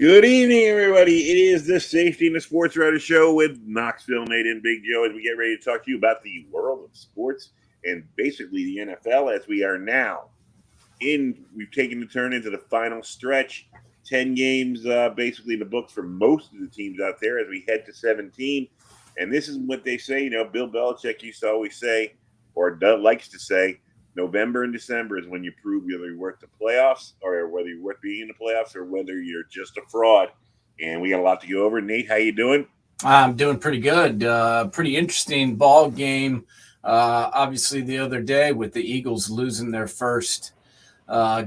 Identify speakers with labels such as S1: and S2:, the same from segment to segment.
S1: Good evening, everybody. It is the Safety and the Sportswriter show with Knoxville, Nate, and Big Joe as we get ready to talk to you about the world of sports and basically the NFL as we are now we've taken the turn into the final stretch. 10 games basically in the books for most of the teams out there as we head to 17. And this is what they say, Bill Belichick used to always say, or likes to say, November and December is when you prove whether you're worth the playoffs or whether you're worth being in the playoffs or whether you're just a fraud. And we got a lot to go over. Nate, how you doing?
S2: I'm doing pretty good. Pretty interesting ball game. Obviously, the other day with the Eagles losing their first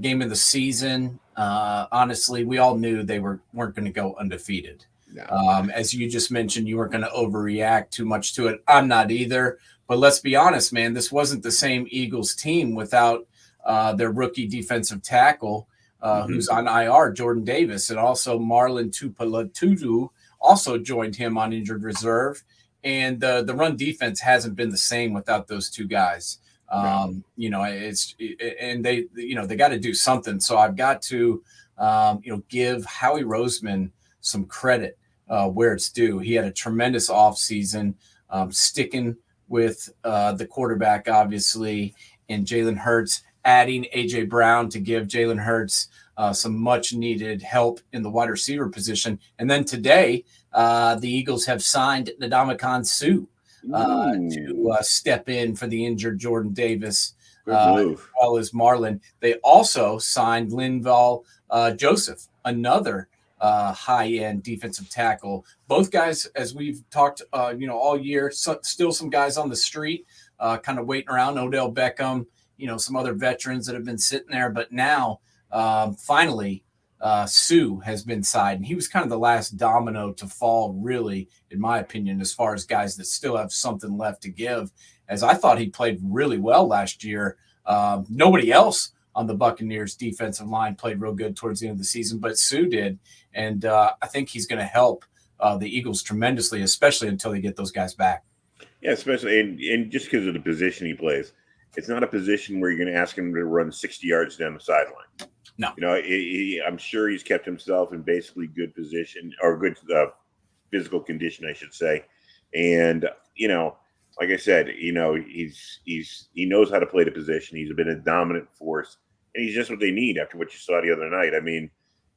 S2: game of the season. Honestly, we all knew they weren't going to go undefeated. No. As you just mentioned, you weren't going to overreact too much to it. I'm not either. But let's be honest, man, this wasn't the same Eagles team without their rookie defensive tackle who's on IR, Jordan Davis, and also Marlon Tupelatutu also joined him on injured reserve. And the run defense hasn't been the same without those two guys. They got to do something. So I've got to, give Howie Roseman some credit where it's due. He had a tremendous offseason, sticking with the quarterback, obviously, and Jalen Hurts, adding A.J. Brown to give Jalen Hurts some much-needed help in the wide receiver position. And then today, the Eagles have signed Ndamukong Suh to step in for the injured Jordan Davis, as well as Marlon. They also signed Linval Joseph, another high-end defensive tackle. Both guys, as we've talked, all year, still some guys on the street, kind of waiting around. Odell Beckham, some other veterans that have been sitting there. But now, finally, Suh has been signed. And he was kind of the last domino to fall, really, in my opinion, as far as guys that still have something left to give. As I thought he played really well last year. Nobody else on the Buccaneers defensive line played real good towards the end of the season, but Suh did. And I think he's going to help the Eagles tremendously, especially until they get those guys back.
S1: Yeah, especially and just because of the position he plays. It's not a position where you're going to ask him to run 60 yards down the sideline.
S2: No.
S1: I'm sure he's kept himself in basically good position or good physical condition, I should say. And, like I said, he knows how to play the position. He's been a dominant force. And he's just what they need after what you saw the other night. I mean,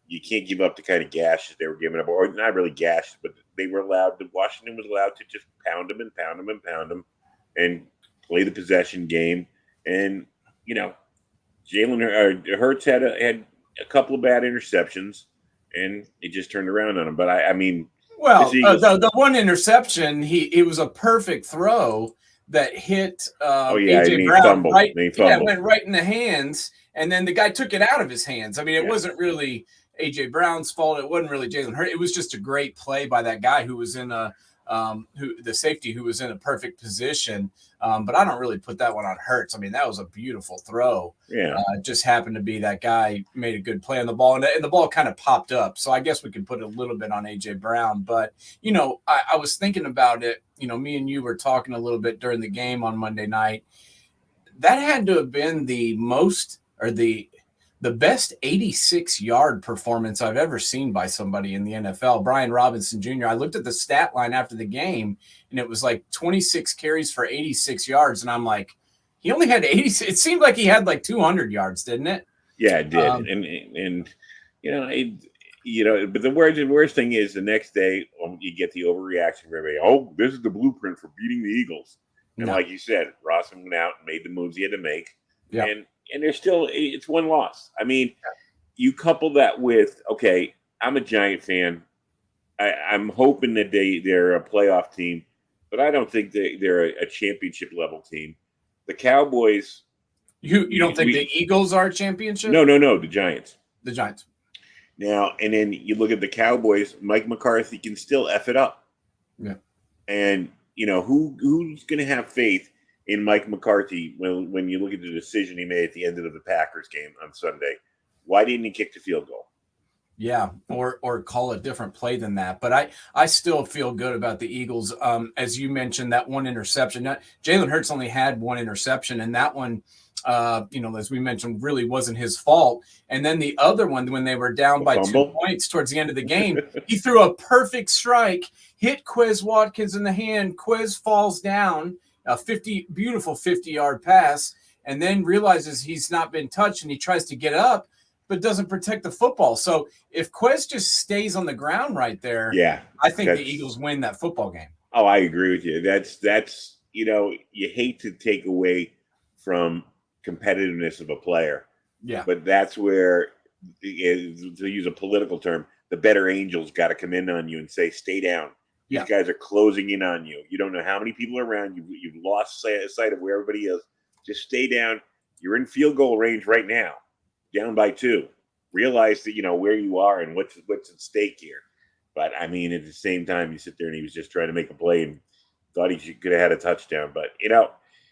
S1: you can't give up the kind of gashes they were giving up, or not really gashes, but they were Washington was allowed to just pound them and pound them and pound them and play the possession game. And, Jalen Hurts had a couple of bad interceptions, and it just turned around on him. But,
S2: the one interception, it was a perfect throw that hit A.J. Brown went right in the hands. And then the guy took it out of his hands. I mean, it wasn't really A.J. Brown's fault. It wasn't really Jalen Hurts. It was just a great play by that guy who was in the safety who was in a perfect position. But I don't really put that one on Hurts. I mean, that was a beautiful throw.
S1: Yeah.
S2: It just happened to be that guy made a good play on the ball. And the ball kind of popped up. So I guess we could put a little bit on A.J. Brown. But, I was thinking about it. Me and you were talking a little bit during the game on Monday night. That had to have been the best 86-yard performance I've ever seen by somebody in the NFL. Brian Robinson Jr. I looked at the stat line after the game, and it was like 26 carries for 86 yards. And I'm like, he only had 80. It seemed like he had like 200 yards, didn't it?
S1: Yeah, it did. But the worst thing is the next day you get the overreaction from everybody. Oh, this is the blueprint for beating the Eagles. And like you said, Ross went out and made the moves he had to make.
S2: Yeah.
S1: And there's still, it's one loss. I mean, you couple that with, okay, I'm a Giant fan. I'm hoping that they're a playoff team, but I don't think they're a championship level team. The Cowboys.
S2: You don't think the Eagles are a championship?
S1: No, the Giants.
S2: The Giants.
S1: Now, and then you look at the Cowboys, Mike McCarthy can still F it up.
S2: Yeah.
S1: And, who's going to have faith in Mike McCarthy when you look at the decision he made at the end of the Packers game on Sunday? Why didn't he kick the field goal?
S2: Yeah, or call a different play than that. But I still feel good about the Eagles. As you mentioned, that one interception. Jalen Hurts only had one interception, and that one as we mentioned, really wasn't his fault. And then the other one, when they were down by 2 points towards the end of the game, he threw a perfect strike, hit Quez Watkins in the hand. Quez falls down, a beautiful 50-yard pass, and then realizes he's not been touched, and he tries to get up, but doesn't protect the football. So if Quez just stays on the ground right there, I think the Eagles win that football game.
S1: Oh, I agree with you. That's you hate to take away from competitiveness of a player.
S2: Yeah.
S1: But that's where, to use a political term, the better angels got to come in on you and say, stay down. These guys are closing in on you. You don't know how many people are around you. You've lost sight of where everybody is. Just stay down. You're in field goal range right now, down by 2. Realize that, where you are and what's at stake here. But, I mean, at the same time, you sit there and he was just trying to make a play and thought he could have had a touchdown. But,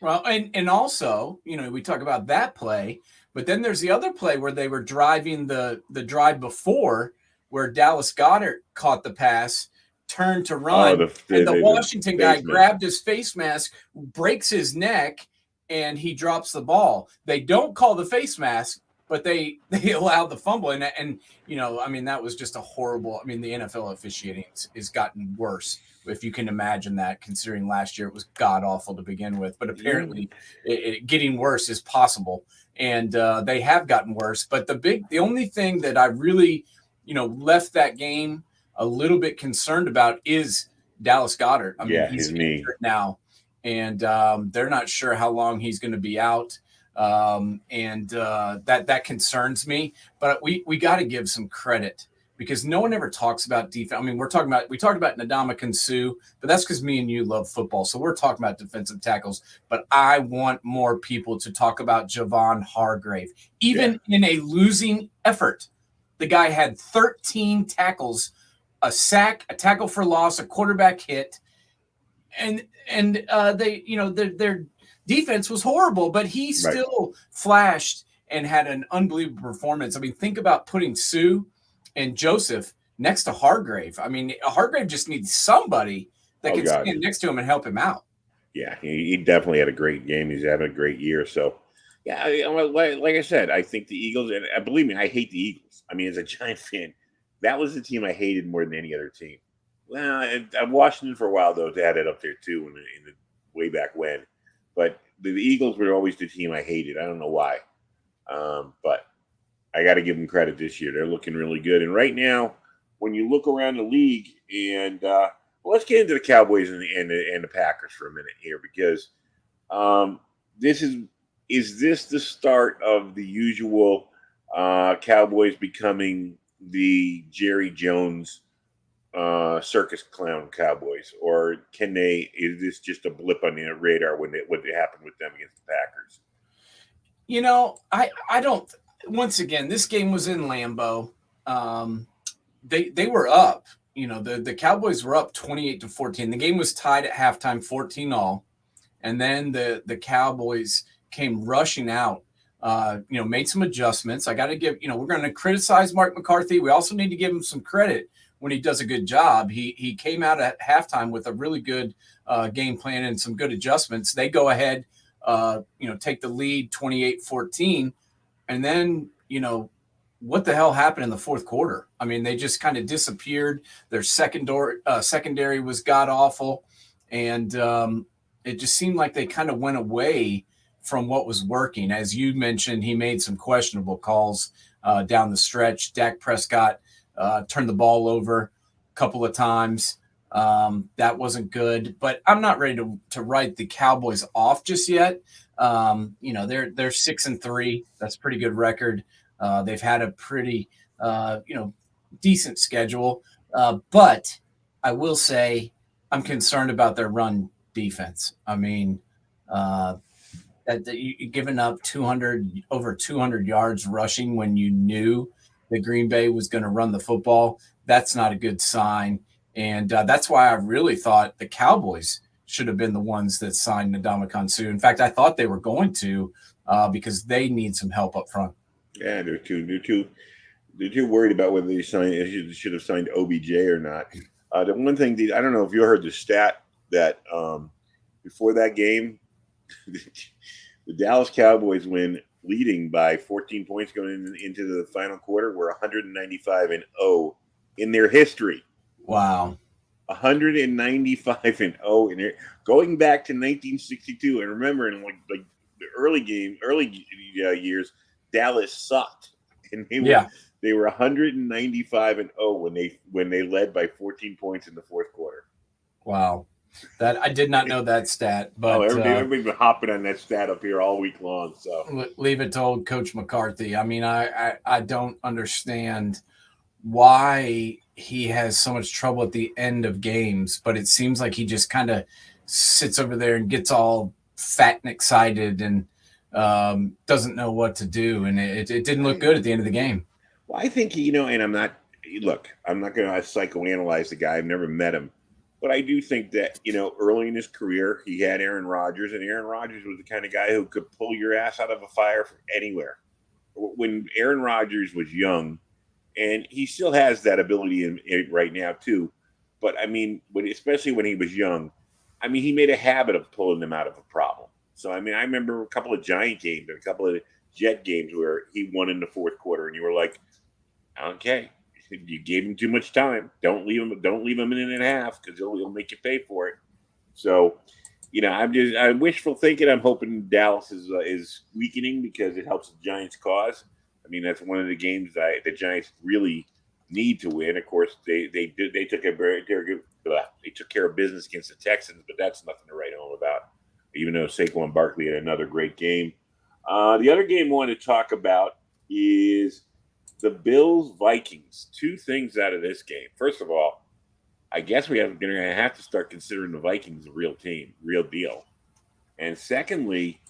S2: Well, and also, we talk about that play, but then there's the other play where they were driving the drive before, where Dallas Goedert caught the pass, turned to run, and the Washington guy grabbed his face mask, breaks his neck, and he drops the ball. They don't call the face mask, but they allowed the fumble. And that was just a horrible – the NFL officiating has gotten worse, if you can imagine that, considering last year it was god-awful to begin with. But apparently getting worse is possible. And they have gotten worse. But the only thing that I really, left that game a little bit concerned about is Dallas Goedert. He's injured now. And they're not sure how long he's going to be out. That concerns me. But we got to give some credit, because no one ever talks about defense. We talked about Ndamukong Suh, but that's because me and you love football. So we're talking about defensive tackles. But I want more people to talk about Javon Hargrave. Even in a losing effort, the guy had 13 tackles, a sack, a tackle for loss, a quarterback hit, and their defense was horrible, but he still flashed and had an unbelievable performance. Think about putting Suh and Joseph next to Hargrave. Hargrave just needs somebody that can stand next to him and help him out.
S1: Yeah, he definitely had a great game. He's having a great year. So, like I said, I think the Eagles, and believe me, I hate the Eagles. As a Giant fan, that was the team I hated more than any other team. Well, Washington for a while, though, they had it up there, too, in the way back when. But the Eagles were always the team I hated. I don't know why. But I got to give them credit this year. They're looking really good. And right now, when you look around the league, and let's get into the Cowboys and the Packers for a minute here, because is this the start of the usual Cowboys becoming the Jerry Jones circus clown Cowboys, or is this just a blip on the radar when it happened with them against the Packers?
S2: I don't. Once again, this game was in Lambeau. They were up. The Cowboys were up 28-14. The game was tied at halftime, 14-all, and then the Cowboys came rushing out. Made some adjustments. I got to give. We're going to criticize Mike McCarthy. We also need to give him some credit when he does a good job. He came out at halftime with a really good game plan and some good adjustments. They go ahead, take the lead 28-14. And then, what the hell happened in the fourth quarter? They just kind of disappeared. Their secondary was god-awful. And it just seemed like they kind of went away from what was working. As you mentioned, he made some questionable calls down the stretch. Dak Prescott turned the ball over a couple of times. That wasn't good. But I'm not ready to write the Cowboys off just yet. They're 6-3. That's a pretty good record. They've had a pretty, decent schedule. But I will say I'm concerned about their run defense. That you're giving up over 200 yards rushing when you knew that Green Bay was going to run the football. That's not a good sign. And that's why I really thought the Cowboys should have been the ones that signed Ndamukong Suh. In fact, I thought they were going to because they need some help up front.
S1: Yeah, they're too worried about whether they should have signed OBJ or not. The one thing, I don't know if you heard the stat that before that game, The Dallas Cowboys win leading by 14 points going into the final quarter. Were 195-0 in their history.
S2: Wow.
S1: 195-0 in there, going back to 1962. And remember, in like the early years, Dallas sucked, and they were 195-0 when they led by 14 points in the fourth quarter.
S2: Wow. That I did not know that stat, but
S1: everybody's been hopping on that stat up here all week long. So
S2: leave it to old Coach McCarthy. I mean, I don't understand why he has so much trouble at the end of games, but it seems like he just kind of sits over there and gets all fat and excited and doesn't know what to do, and it didn't look good at the end of the game.
S1: Well, I think and I'm not going to psychoanalyze the guy. I've never met him. But I do think that, early in his career, he had Aaron Rodgers, and Aaron Rodgers was the kind of guy who could pull your ass out of a fire from anywhere. When Aaron Rodgers was young, and he still has that ability right now too, but I mean, especially when he was young, I mean, he made a habit of pulling them out of a problem. So, I mean, I remember a couple of Giant games and a couple of Jet games where he won in the fourth quarter, and you were like, okay. You gave him too much time. Don't leave him a minute and a half, because he'll make you pay for it. So, I'm wishful thinking. I'm hoping Dallas is weakening because it helps the Giants' cause. I mean, that's one of the games that the Giants really need to win. Of course, they took care of business against the Texans, but that's nothing to write home about. Even though Saquon Barkley had another great game. The other game I want to talk about is the Bills-Vikings. Two things out of this game. First of all, I guess we're going to have to start considering the Vikings a real team, real deal. And secondly,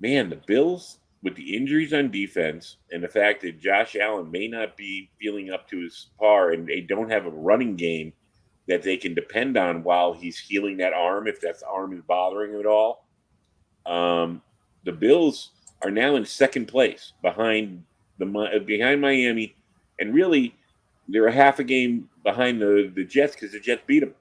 S1: man, the Bills, with the injuries on defense and the fact that Josh Allen may not be feeling up to his par, and they don't have a running game that they can depend on while he's healing that arm, if that arm is bothering him at all. The Bills are now in second place behind Miami, and really they're a half a game behind the Jets because the Jets beat them.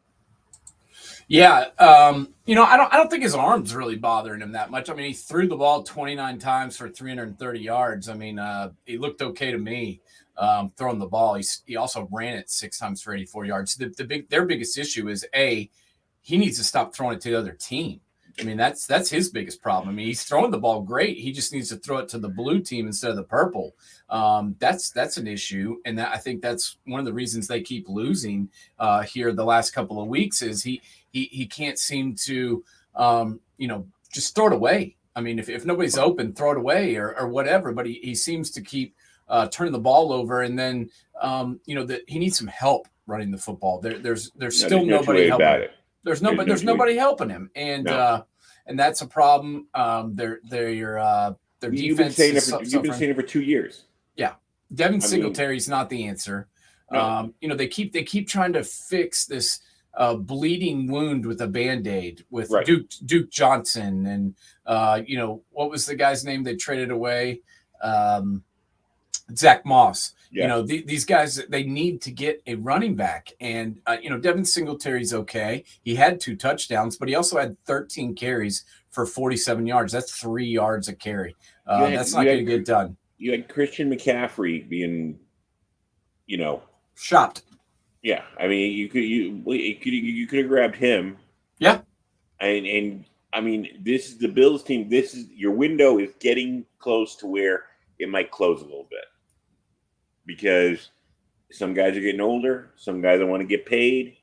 S2: Yeah, I don't think his arm's really bothering him that much. I mean, he threw the ball 29 times for 330 yards. I mean, he looked okay to me throwing the ball. He also ran it 6 times for 84 yards. Their biggest issue is he needs to stop throwing it to the other team. I mean, that's his biggest problem. I mean, he's throwing the ball great. He just needs to throw it to the blue team instead of the purple. That's an issue, and I think that's one of the reasons they keep losing here the last couple of weeks is he can't seem to just throw it away. I mean, if nobody's open, throw it away or whatever. But he seems to keep turning the ball over, and then that he needs some help running the football. There's still nobody helping him. There's nobody helping him, and that's a problem. Their defense.
S1: You've been saying it for 2 years.
S2: Yeah, Devin Singletary's not the answer.
S1: No.
S2: They keep trying to fix this bleeding wound with a Band-Aid with
S1: right.
S2: Duke Johnson and what was the guy's name they traded away? Zach Moss.
S1: Yeah.
S2: These guys, they need to get a running back. And, Devin Singletary's okay. He had 2 touchdowns, but he also had 13 carries for 47 yards. That's 3 yards a carry. That's not going to get done.
S1: You had Christian McCaffrey being,
S2: shopped.
S1: Yeah. I mean, you could have grabbed him.
S2: Yeah.
S1: And I mean, this is the Bills team. Your window is getting close to where it might close a little bit. Because some guys are getting older, some guys don't want to get paid.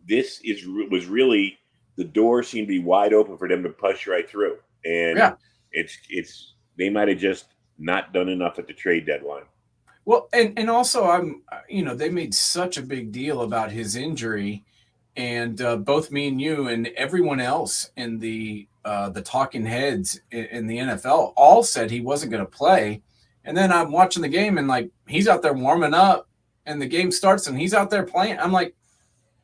S1: This was really, the door seemed to be wide open for them to push right through, and it's they might have just not done enough at the trade deadline.
S2: Well, and also they made such a big deal about his injury, and both me and you and everyone else in the talking heads in the NFL all said he wasn't going to play. And then I'm watching the game and he's out there warming up and the game starts and he's out there playing. I'm like,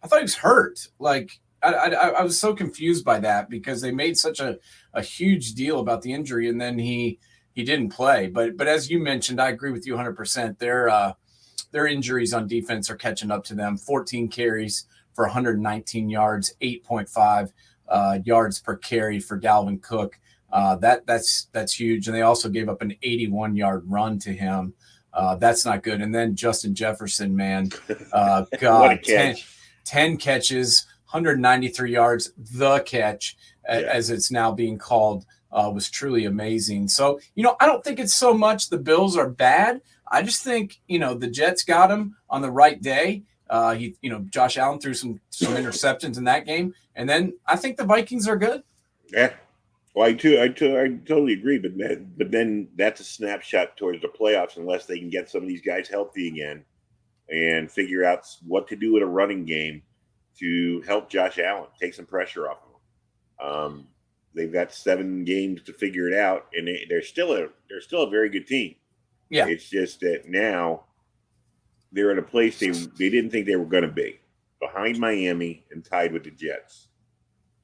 S2: I thought he was hurt. I was so confused by that because they made such a huge deal about the injury and then he didn't play. But as you mentioned, I agree with you 100%. Their injuries on defense are catching up to them. 14 carries for 119 yards, 8.5 yards per carry for Dalvin Cook. That's huge. And they also gave up an 81-yard run to him. That's not good. And then Justin Jefferson, man,
S1: What a
S2: God,
S1: catch.
S2: 10 catches, 193 yards. The catch, as it's now being called, was truly amazing. So, I don't think it's so much the Bills are bad. I just think, the Jets got him on the right day. Josh Allen threw some interceptions in that game. And then I think the Vikings are good.
S1: Yeah. Well, I totally agree, but then that's a snapshot towards the playoffs unless they can get some of these guys healthy again and figure out what to do with a running game to help Josh Allen, take some pressure off him. They've got 7 games to figure it out, and they're still a very good team.
S2: Yeah,
S1: it's just that now they're at a place they didn't think they were going to be, behind Miami and tied with the Jets.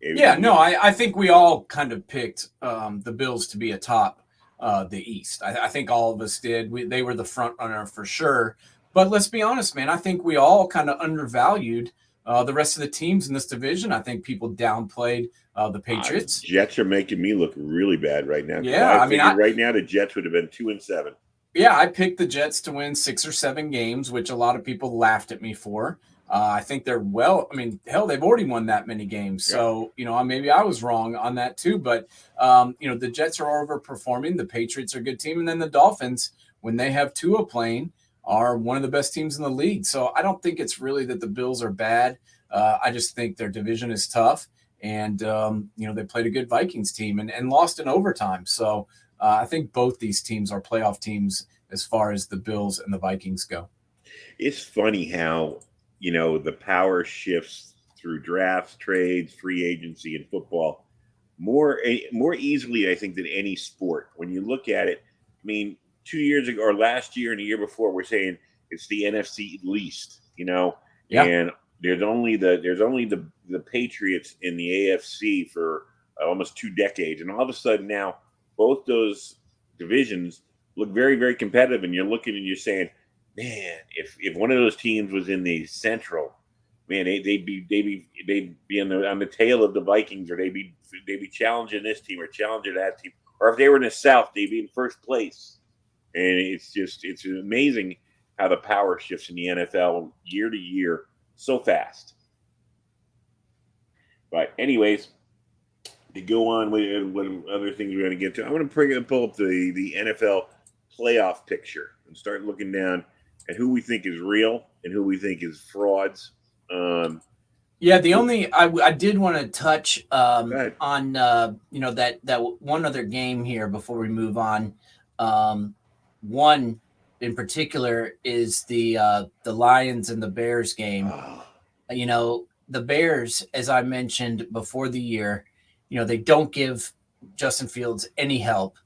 S2: I think we all kind of picked the Bills to be atop the East. I think all of us did. They were the front runner for sure. But let's be honest, man. I think we all kind of undervalued the rest of the teams in this division. I think people downplayed the Patriots.
S1: Jets are making me look really bad right now.
S2: Yeah, I mean,
S1: right now the Jets would have been 2-7.
S2: Yeah, I picked the Jets to win 6 or 7 games, which a lot of people laughed at me for. I think they're they've already won that many games. So, maybe I was wrong on that too. But, the Jets are overperforming. The Patriots are a good team. And then the Dolphins, when they have Tua playing, are one of the best teams in the league. So I don't think it's really that the Bills are bad. I just think their division is tough. And, they played a good Vikings team and lost in overtime. So I think both these teams are playoff teams as far as the Bills and the Vikings go.
S1: It's funny how the power shifts through drafts, trades, free agency in football more easily, I think, than any sport. When you look at it, I mean, 2 years ago or last year and the year before, we're saying it's the NFC least, and there's only the Patriots in the AFC for almost 2 decades, and all of a sudden now both those divisions look very, very competitive, and you're looking and you're saying, man, if one of those teams was in the Central, man, they'd be on the tail of the Vikings, or they'd be challenging this team or challenging that team, or if they were in the South, they'd be in first place. And it's amazing how the power shifts in the NFL year to year so fast. But anyways, to go on with what other things we're going to get to, I'm going to pull up the NFL playoff picture and start looking down at who we think is real and who we think is frauds.
S2: I did want to touch on that one other game here before we move on. One in particular is the Lions and the Bears game. The Bears, as I mentioned before the year, they don't give Justin Fields any help,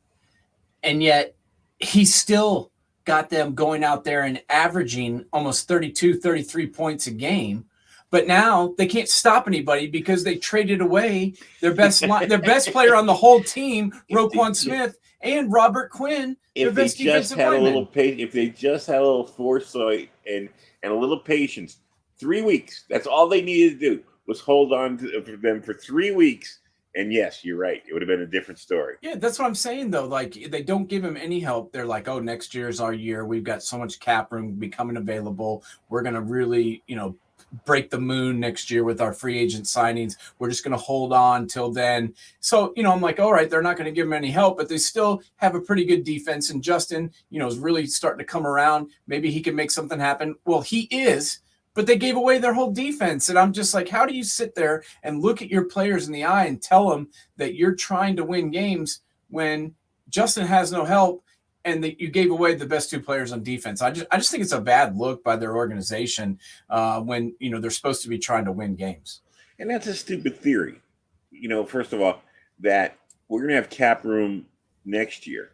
S2: and yet he still got them going out there and averaging almost 32, 33 points a game. But now they can't stop anybody because they traded away their best player on the whole team, Roquan Smith, and Robert Quinn.
S1: If they just had a little foresight and a little patience, 3 weeks. That's all they needed to do was hold on to them for 3 weeks. And yes, you're right. It would have been a different story.
S2: Yeah, that's what I'm saying, though. Like, they don't give him any help. They're like, oh, next year's our year. We've got so much cap room becoming available. We're going to really, break the moon next year with our free agent signings. We're just going to hold on till then. So, I'm like, all right, they're not going to give him any help, but they still have a pretty good defense. And Justin, is really starting to come around. Maybe he can make something happen. Well, he is. But they gave away their whole defense. And I'm just like, how do you sit there and look at your players in the eye and tell them that you're trying to win games when Justin has no help and that you gave away the best 2 players on defense? I just think it's a bad look by their organization when, they're supposed to be trying to win games.
S1: And that's a stupid theory. First of all, that we're going to have cap room next year.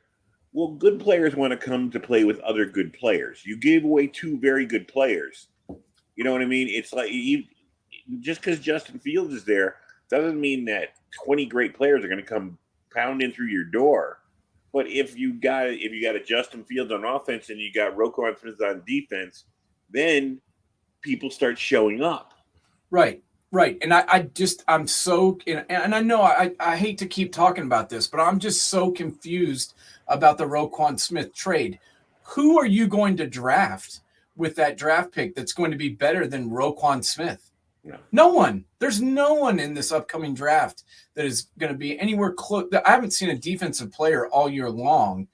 S1: Well, good players want to come to play with other good players. You gave away 2 very good players. You know what I mean? It's like just because Justin Fields is there doesn't mean that 20 great players are going to come pounding through your door. But if you got a Justin Fields on offense and you got Roquan Smith on defense, then people start showing up.
S2: Right. Right. And I'm so, and I know I hate to keep talking about this, but I'm just so confused about the Roquan Smith trade. Who are you going to draft with that draft pick that's going to be better than Roquan Smith?
S1: No.
S2: No one. There's no one in this upcoming draft that is going to be anywhere close. I haven't seen a defensive player all year long,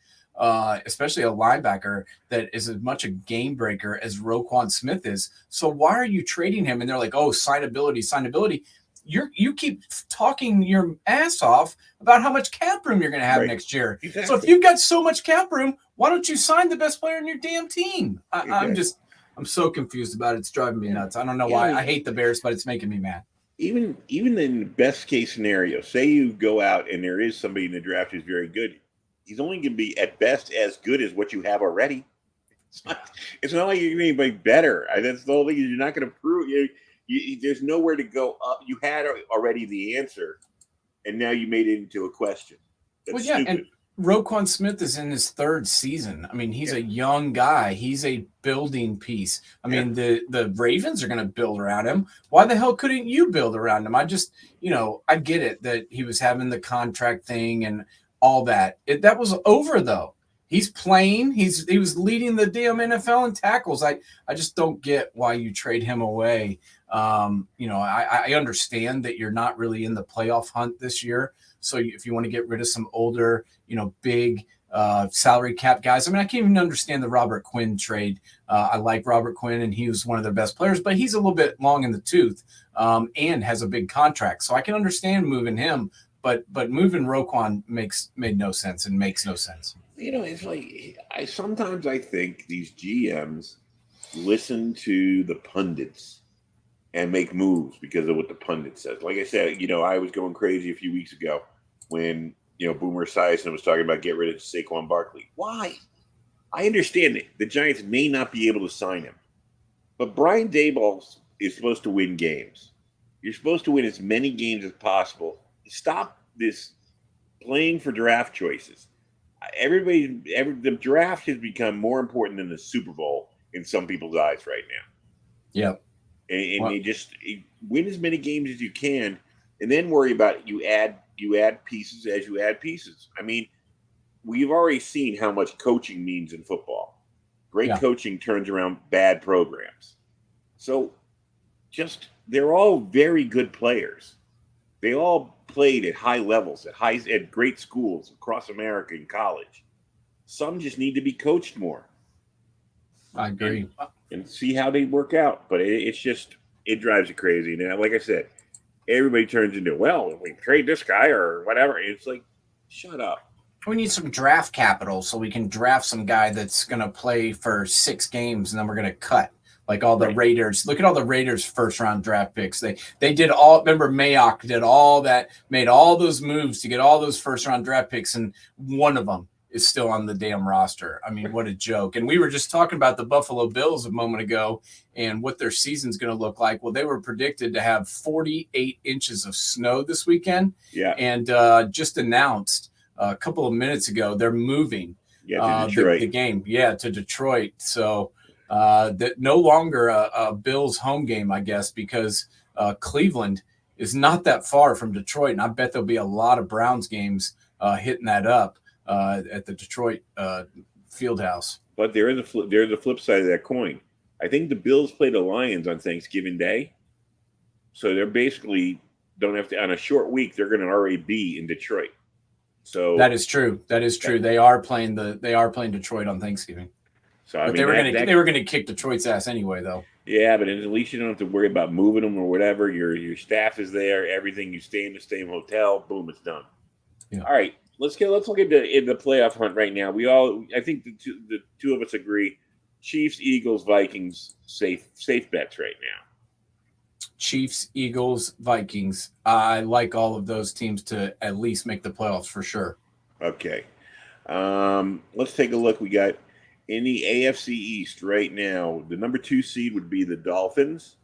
S2: especially a linebacker that is as much a game breaker as Roquan Smith is. So why are you trading him? And they're like, oh, signability. You keep talking your ass off about how much cap room you're going to have next year.
S1: Exactly.
S2: So if you've got so much cap room, why don't you sign the best player in your damn team? I'm so confused about it. It's driving me nuts. I don't know why. I hate the Bears, but it's making me mad.
S1: Even in the best case scenario, say you go out and there is somebody in the draft who's very good. He's only going to be at best as good as what you have already. It's not like you're going to be better. That's the whole thing. You're not going to prove. There's nowhere to go up. You had already the answer, and now you made it into a question. That's stupid.
S2: And Roquan Smith is in his third season. I mean, he's a young guy. He's a building piece. I mean, the Ravens are going to build around him. Why the hell couldn't you build around him? I just, I get it that he was having the contract thing and all that. That was over, though. He's playing. He was leading the damn NFL in tackles. I just don't get why you trade him away. I understand that you're not really in the playoff hunt this year. So if you want to get rid of some older, big salary cap guys, I mean, I can't even understand the Robert Quinn trade. I like Robert Quinn, and he was one of their best players, but he's a little bit long in the tooth and has a big contract. So I can understand moving him, but moving Roquan made no sense and makes no sense.
S1: It's like sometimes I think these GMs listen to the pundits and make moves because of what the pundit says. Like I said, I was going crazy a few weeks ago when, Boomer Esiason was talking about get rid of Saquon Barkley. Why? I understand it. The Giants may not be able to sign him. But Brian Daboll is supposed to win games. You're supposed to win as many games as possible. Stop this playing for draft choices. The draft has become more important than the Super Bowl in some people's eyes right now.
S2: Yep.
S1: And you just win as many games as you can, and then worry about you add pieces as you add pieces. I mean, we've already seen how much coaching means in football. Great coaching turns around bad programs. So they're all very good players. They all played at high levels, at great schools across America in college. Some just need to be coached more.
S2: I agree.
S1: And see how they work out. But it drives you crazy. Now, like I said, everybody turns into, well, if we trade this guy or whatever. It's like, shut up.
S2: We need some draft capital so we can draft some guy that's going to play for 6 games and then we're going to cut. Like all the Raiders. Look at all the Raiders first-round draft picks. They did all – remember Mayock did all that, made all those moves to get all those first-round draft picks, and one of them is still on the damn roster. I mean, what a joke. And we were just talking about the Buffalo Bills a moment ago and what their season's going to look like. Well, they were predicted to have 48 inches of snow this weekend.
S1: Yeah.
S2: And just announced a couple of minutes ago they're moving
S1: to Detroit.
S2: The game. Yeah, to Detroit. So that no longer a Bills home game, I guess, because Cleveland is not that far from Detroit. And I bet there'll be a lot of Browns games hitting that up at the Detroit field house.
S1: But there's a flip side of that coin. I think the Bills play the Lions on Thanksgiving Day. So they're basically don't have to, on a short week, they're going to already be in Detroit. So
S2: that is true. They are playing Detroit on Thanksgiving.
S1: So I mean,
S2: they were gonna kick Detroit's ass anyway, though.
S1: Yeah, but at least you don't have to worry about moving them or whatever. Your staff is there, everything. You stay in the same hotel. Boom, it's done. Yeah. All right, let's look in the playoff hunt right now. I think the two of us agree. Chiefs, Eagles, Vikings, safe bets right now.
S2: Chiefs, Eagles, Vikings. I like all of those teams to at least make the playoffs for sure.
S1: Okay, let's take a look. We got. In the AFC East right now, the number 2 seed would be the Dolphins,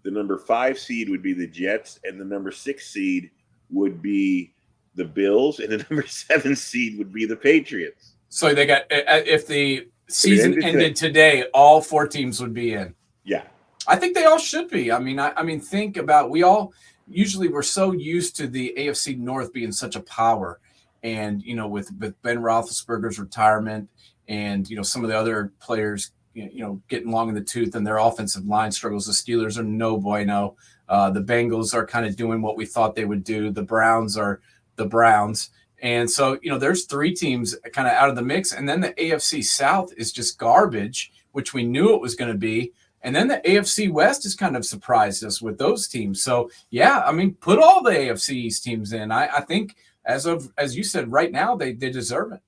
S1: the number 5 seed would be the Jets, and the number 6 seed would be the Bills, and the number 7 seed would be the Patriots.
S2: So they got if the season ended today, all 4 teams would be in.
S1: Yeah.
S2: I think they all should be. I mean, think about we're so used to the AFC North being such a power, and with Ben Roethlisberger's retirement, and some of the other players, getting long in the tooth, and their offensive line struggles. The Steelers are no bueno. The Bengals are kind of doing what we thought they would do. The Browns are the Browns. And so, there's three teams kind of out of the mix. And then the AFC South is just garbage, which we knew it was going to be. And then the AFC West has kind of surprised us with those teams. So, yeah, I mean, put all the AFC East teams in. I think as you said, right now, they deserve it.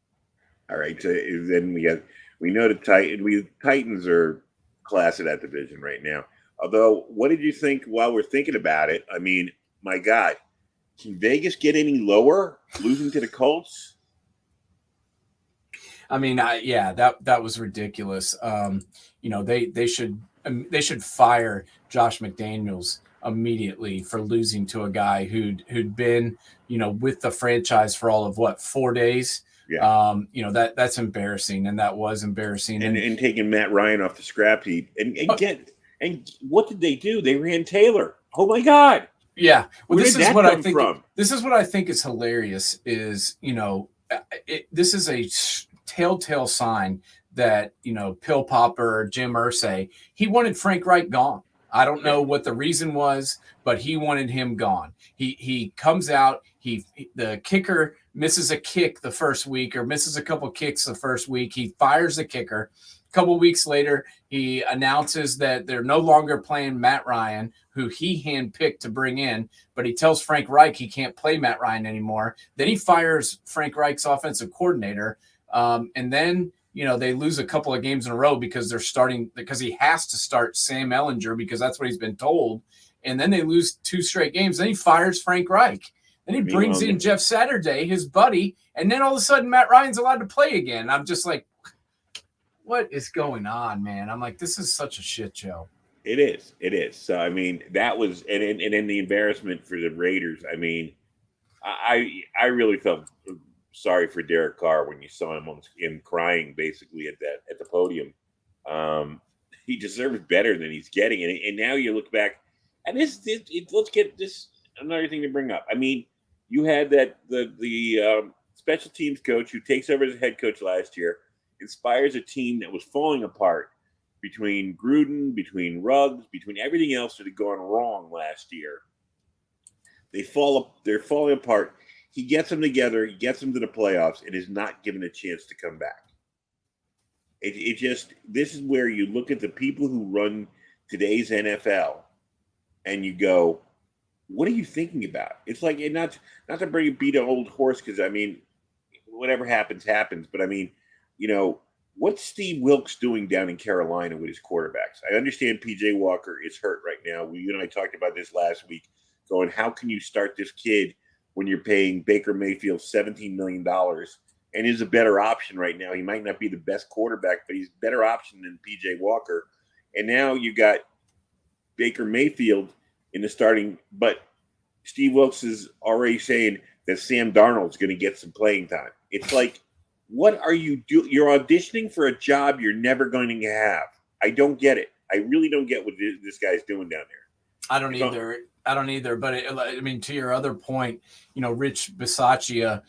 S1: All right. So then we know the Titans are class of that division right now. Although, what did you think while we're thinking about it? I mean, my God, can Vegas get any lower, losing to the Colts?
S2: I mean, that was ridiculous. They should fire Josh McDaniels immediately for losing to a guy who'd been, with the franchise for all of 4 days.
S1: Yeah.
S2: That's embarrassing, and that was embarrassing.
S1: And taking Matt Ryan off the scrap heap and what did they do? They ran Taylor. Oh my God.
S2: Yeah. Well,
S1: This is what
S2: I think is hilarious is, this is a telltale sign that, Pill Popper, Jim Irsay, he wanted Frank Reich gone. I don't know what the reason was, but he wanted him gone. He comes out, the kicker misses a kick the first week or misses a couple kicks the first week. He fires the kicker. A couple weeks later, he announces that they're no longer playing Matt Ryan, who he handpicked to bring in, but he tells Frank Reich he can't play Matt Ryan anymore. Then he fires Frank Reich's offensive coordinator. And then, they lose a couple of games in a row because he has to start Sam Ellinger because that's what he's been told. And then they lose 2 straight games. Then he fires Frank Reich. Then he brings in Jeff Saturday, his buddy. And then all of a sudden, Matt Ryan's allowed to play again. I'm just like, what is going on, man? I'm like, this is such a shit show.
S1: It is. So, I mean, that was, and then the embarrassment for the Raiders. I mean, I really felt sorry for Derek Carr when you saw him crying basically at the podium. He deserves better than he's getting. And now you look back, and let's get this another thing to bring up. I mean, you had the special teams coach who takes over as head coach last year, inspires a team that was falling apart between Gruden, between Ruggs, between everything else that had gone wrong last year. They're falling apart. He gets them together. He gets them to the playoffs and is not given a chance to come back. This is where you look at the people who run today's NFL and you go, what are you thinking about? It's like, and not to beat an old horse, because I mean, whatever happens. But I mean, what's Steve Wilkes doing down in Carolina with his quarterbacks? I understand PJ Walker is hurt right now. You and I talked about this last week, going, how can you start this kid when you're paying Baker Mayfield $17 million and is a better option right now? He might not be the best quarterback, but he's a better option than PJ Walker. And now you got Baker Mayfield in the starting, but Steve Wilkes is already saying that Sam Darnold's going to get some playing time. It's like, what are you doing? You're auditioning for a job you're never going to have. I don't get it. I really don't get what this guy's doing down there.
S2: I don't either. But I mean, to your other point, Rich Bisaccia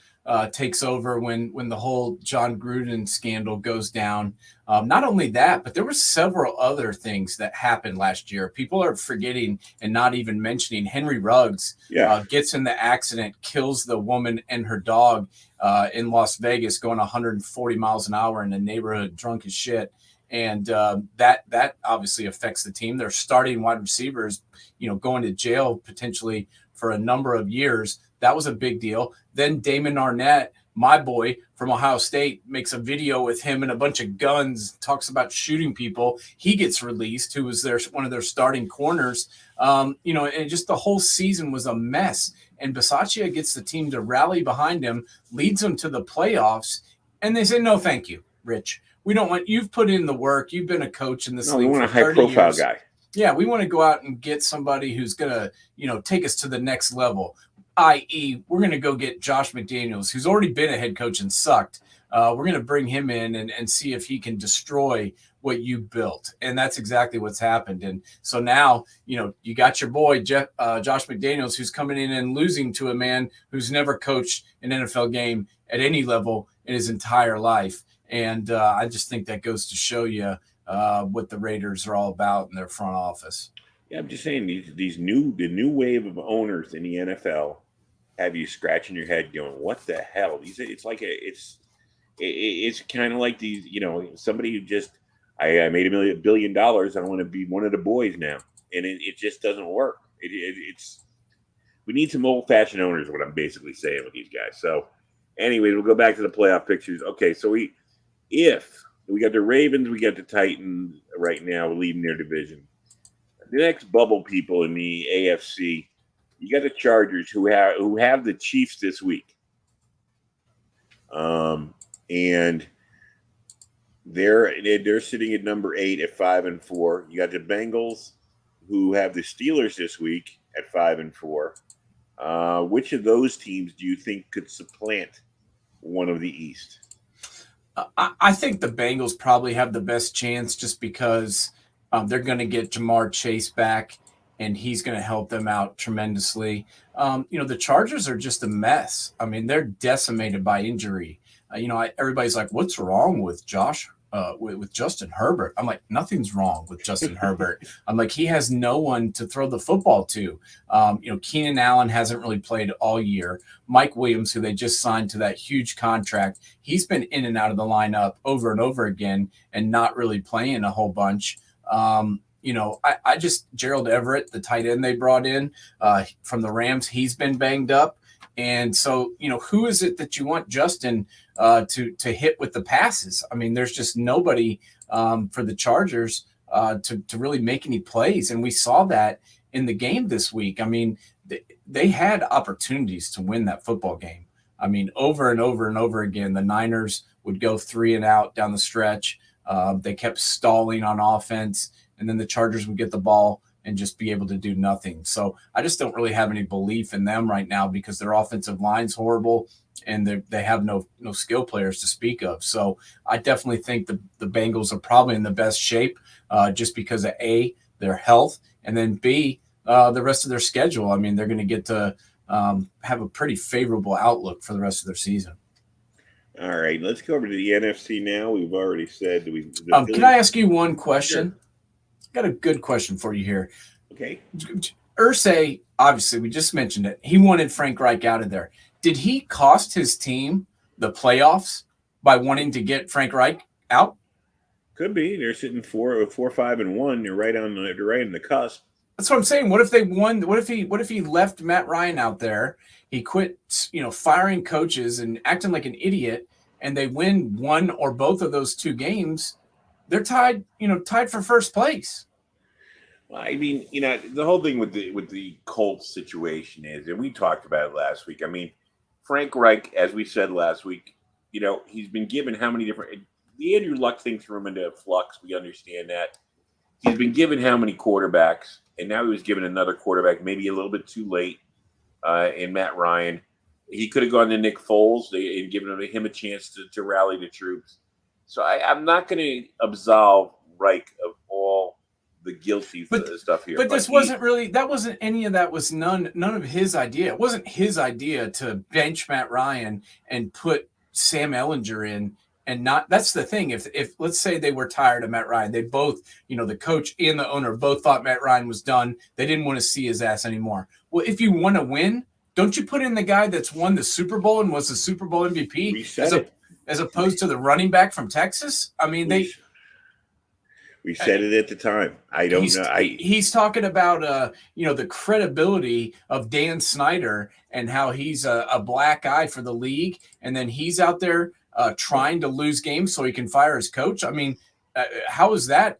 S2: takes over when the whole John Gruden scandal goes down. Not only that, but there were several other things that happened last year. People are forgetting and not even mentioning Henry Ruggs gets in the accident, kills the woman and her dog in Las Vegas going 140 miles an hour in a neighborhood, drunk as shit. And that obviously affects the team. Their starting wide receivers, going to jail potentially for a number of years. That was a big deal. Then Damon Arnett, my boy from Ohio State, makes a video with him and a bunch of guns, talks about shooting people. He gets released, who was one of their starting corners. And just the whole season was a mess. And Bisaccia gets the team to rally behind him, leads them to the playoffs, and they say, no, thank you, Rich. We don't want, you've put in the work. You've been a coach in this league.
S1: We want a high profile guy.
S2: Yeah, we want to go out and get somebody who's going to, take us to the next level. i.e., we're going to go get Josh McDaniels, who's already been a head coach and sucked. We're going to bring him in and see if he can destroy what you built. And that's exactly what's happened. And so now, you got your boy, Josh McDaniels, who's coming in and losing to a man who's never coached an NFL game at any level in his entire life. And I just think that goes to show you what the Raiders are all about in their front office.
S1: Yeah, I'm just saying the new wave of owners in the NFL have you scratching your head going, what the hell? It's kind of like these, somebody who just, I made $1 billion. I want to be one of the boys now. And it just doesn't work. We need some old fashioned owners, what I'm basically saying with these guys. So anyway, we'll go back to the playoff pictures. Okay. So we got the Ravens, we got the Titans right now leading their division. The next bubble people in the AFC, you got the Chargers who have the Chiefs this week. And they're sitting at number 8 at 5-4. You got the Bengals who have the Steelers this week at 5-4. Which of those teams do you think could supplant one of the East?
S2: I think the Bengals probably have the best chance just because they're going to get Jamar Chase back, and he's going to help them out tremendously. The Chargers are just a mess. I mean, they're decimated by injury. Everybody's like, what's wrong with Josh, with Justin Herbert? I'm like, nothing's wrong with Justin Herbert. I'm like, he has no one to throw the football to. Keenan Allen hasn't really played all year. Mike Williams, who they just signed to that huge contract, he's been in and out of the lineup over and over again and not really playing a whole bunch. Gerald Everett, the tight end they brought in from the Rams, he's been banged up. And so, who is it that you want Justin to hit with the passes? I mean, there's just nobody for the Chargers to really make any plays. And we saw that in the game this week. I mean, they had opportunities to win that football game. I mean, over and over and over again, the Niners would go 3 and out down the stretch. They kept stalling on offense, and then the Chargers would get the ball and just be able to do nothing. So I just don't really have any belief in them right now because their offensive line's horrible and they have no skill players to speak of. So I definitely think the Bengals are probably in the best shape just because of A, their health, and then B, the rest of their schedule. I mean, they're going to get to have a pretty favorable outlook for the rest of their season.
S1: All right, let's go over to the NFC now. We've already said
S2: can I ask you one question? Sure. Got a good question for you here.
S1: Okay.
S2: Irsay, obviously, we just mentioned it. He wanted Frank Reich out of there. Did he cost his team the playoffs by wanting to get Frank Reich out?
S1: Could be. They're sitting 4-5-1. They're right on the cusp.
S2: That's what I'm saying. What if they won? What if he left Matt Ryan out there? He quit, firing coaches and acting like an idiot, and they win one or both of those 2 games. They're tied for first place.
S1: Well, I mean, the whole thing with the Colts situation is, and we talked about it last week. I mean, Frank Reich, as we said last week, he's been given how many different. The Andrew Luck thing threw him into flux. We understand that. He's been given how many quarterbacks, and now he was given another quarterback, maybe a little bit too late, in Matt Ryan. He could have gone to Nick Foles and given him a chance to rally the troops. So I'm not going to absolve Reich of all the guilty stuff here.
S2: But this wasn't any of that was none of his idea. It wasn't his idea to bench Matt Ryan and put Sam Ehlinger in. And that's the thing. If let's say they were tired of Matt Ryan, they both, the coach and the owner both thought Matt Ryan was done. They didn't want to see his ass anymore. Well, if you want to win, don't you put in the guy that's won the Super Bowl and was the Super Bowl MVP as opposed to the running back from Texas? I mean,
S1: we said it at the time. I don't know.
S2: He's talking about the credibility of Dan Snyder and how he's a black eye for the league, and then he's out there trying to lose games so he can fire his coach. I mean, how is that?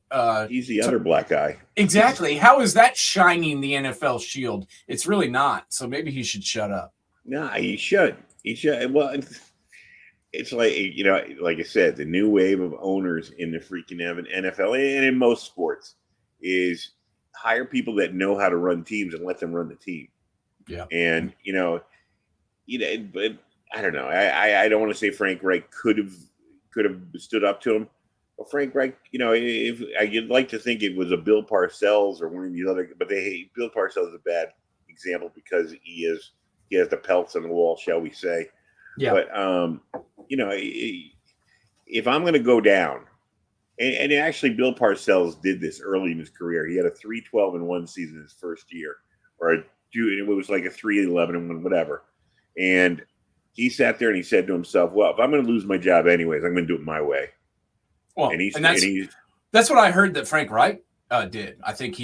S1: He's the other black guy.
S2: Exactly. How is that shining the NFL shield? It's really not. So maybe he should shut up.
S1: No, he should. He should. Well, it's like, like I said, the new wave of owners in the freaking NFL and in most sports is hire people that know how to run teams and let them run the team.
S2: Yeah.
S1: And but I don't know. I don't want to say Frank Reich could have stood up to him. But Frank Reich, if I'd like to think it was a Bill Parcells or one of these other, but Bill Parcells is a bad example because he has the pelts on the wall, shall we say?
S2: Yeah.
S1: But if I'm going to go down, and actually Bill Parcells did this early in his career. He had a 3-12-1 season his first year, or it was like a 3-11-1, whatever. And he sat there and he said to himself, "Well, if I'm going to lose my job anyways, I'm going to do it my way."
S2: Well, that's what I heard that Frank Reich did. I think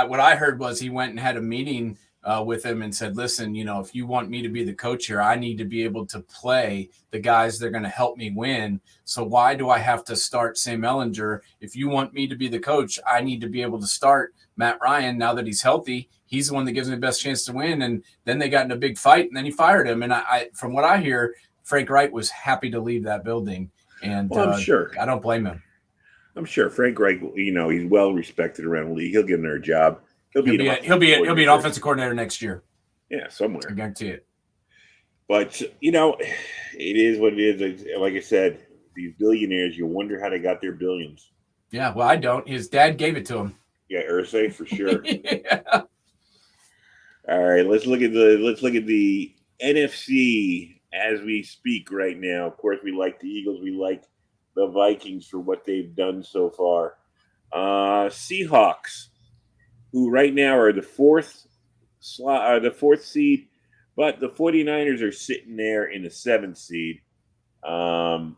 S2: what I heard was he went and had a meeting with him and said, "Listen, if you want me to be the coach here, I need to be able to play the guys that are going to help me win. So why do I have to start Sam Ehlinger? If you want me to be the coach, I need to be able to start Matt Ryan now that he's healthy. He's the one that gives me the best chance to win." And then they got in a big fight, and then he fired him. And I from what I hear, Frank Reich was happy to leave that building. And
S1: I'm sure.
S2: I don't blame him.
S1: I'm sure Frank Reich, he's well respected around the league. He'll get another job.
S2: He'll be an offensive coordinator next year.
S1: Yeah, somewhere.
S2: I guarantee it.
S1: But it is what it is. Like I said, these billionaires, you wonder how they got their billions.
S2: Yeah, well, I don't. His dad gave it to him.
S1: Yeah, Irsay for sure.
S2: Yeah.
S1: All right, let's look at the NFC as we speak right now. Of course, we like the Eagles. We like the Vikings for what they've done so far. Seahawks, who right now are the fourth seed, but the 49ers are sitting there in the 7th seed. The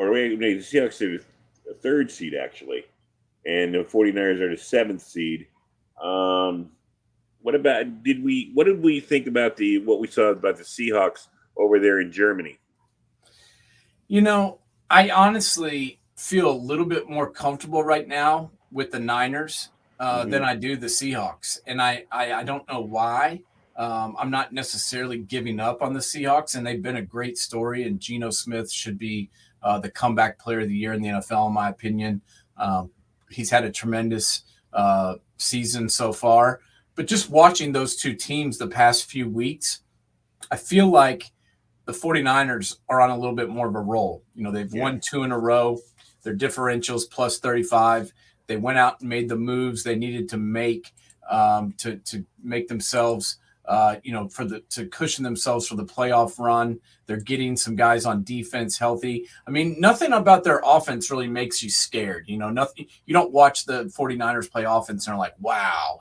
S1: Seahawks are the 3rd seed actually, and the 49ers are the 7th seed. What did we think about what we saw about the Seahawks over there in Germany?
S2: I honestly feel a little bit more comfortable right now with the Niners than I do the Seahawks. And I don't know why. I'm not necessarily giving up on the Seahawks, and they've been a great story. And Geno Smith should be the comeback player of the year in the NFL, in my opinion. He's had a tremendous season so far. But just watching those two teams the past few weeks, I feel like the 49ers are on a little bit more of a roll. They've won 2 in a row. Their differentials plus 35. They went out and made the moves they needed to make to make themselves, to cushion themselves for the playoff run. They're getting some guys on defense healthy. I mean, nothing about their offense really makes you scared. Nothing. You don't watch the 49ers play offense and are like, wow,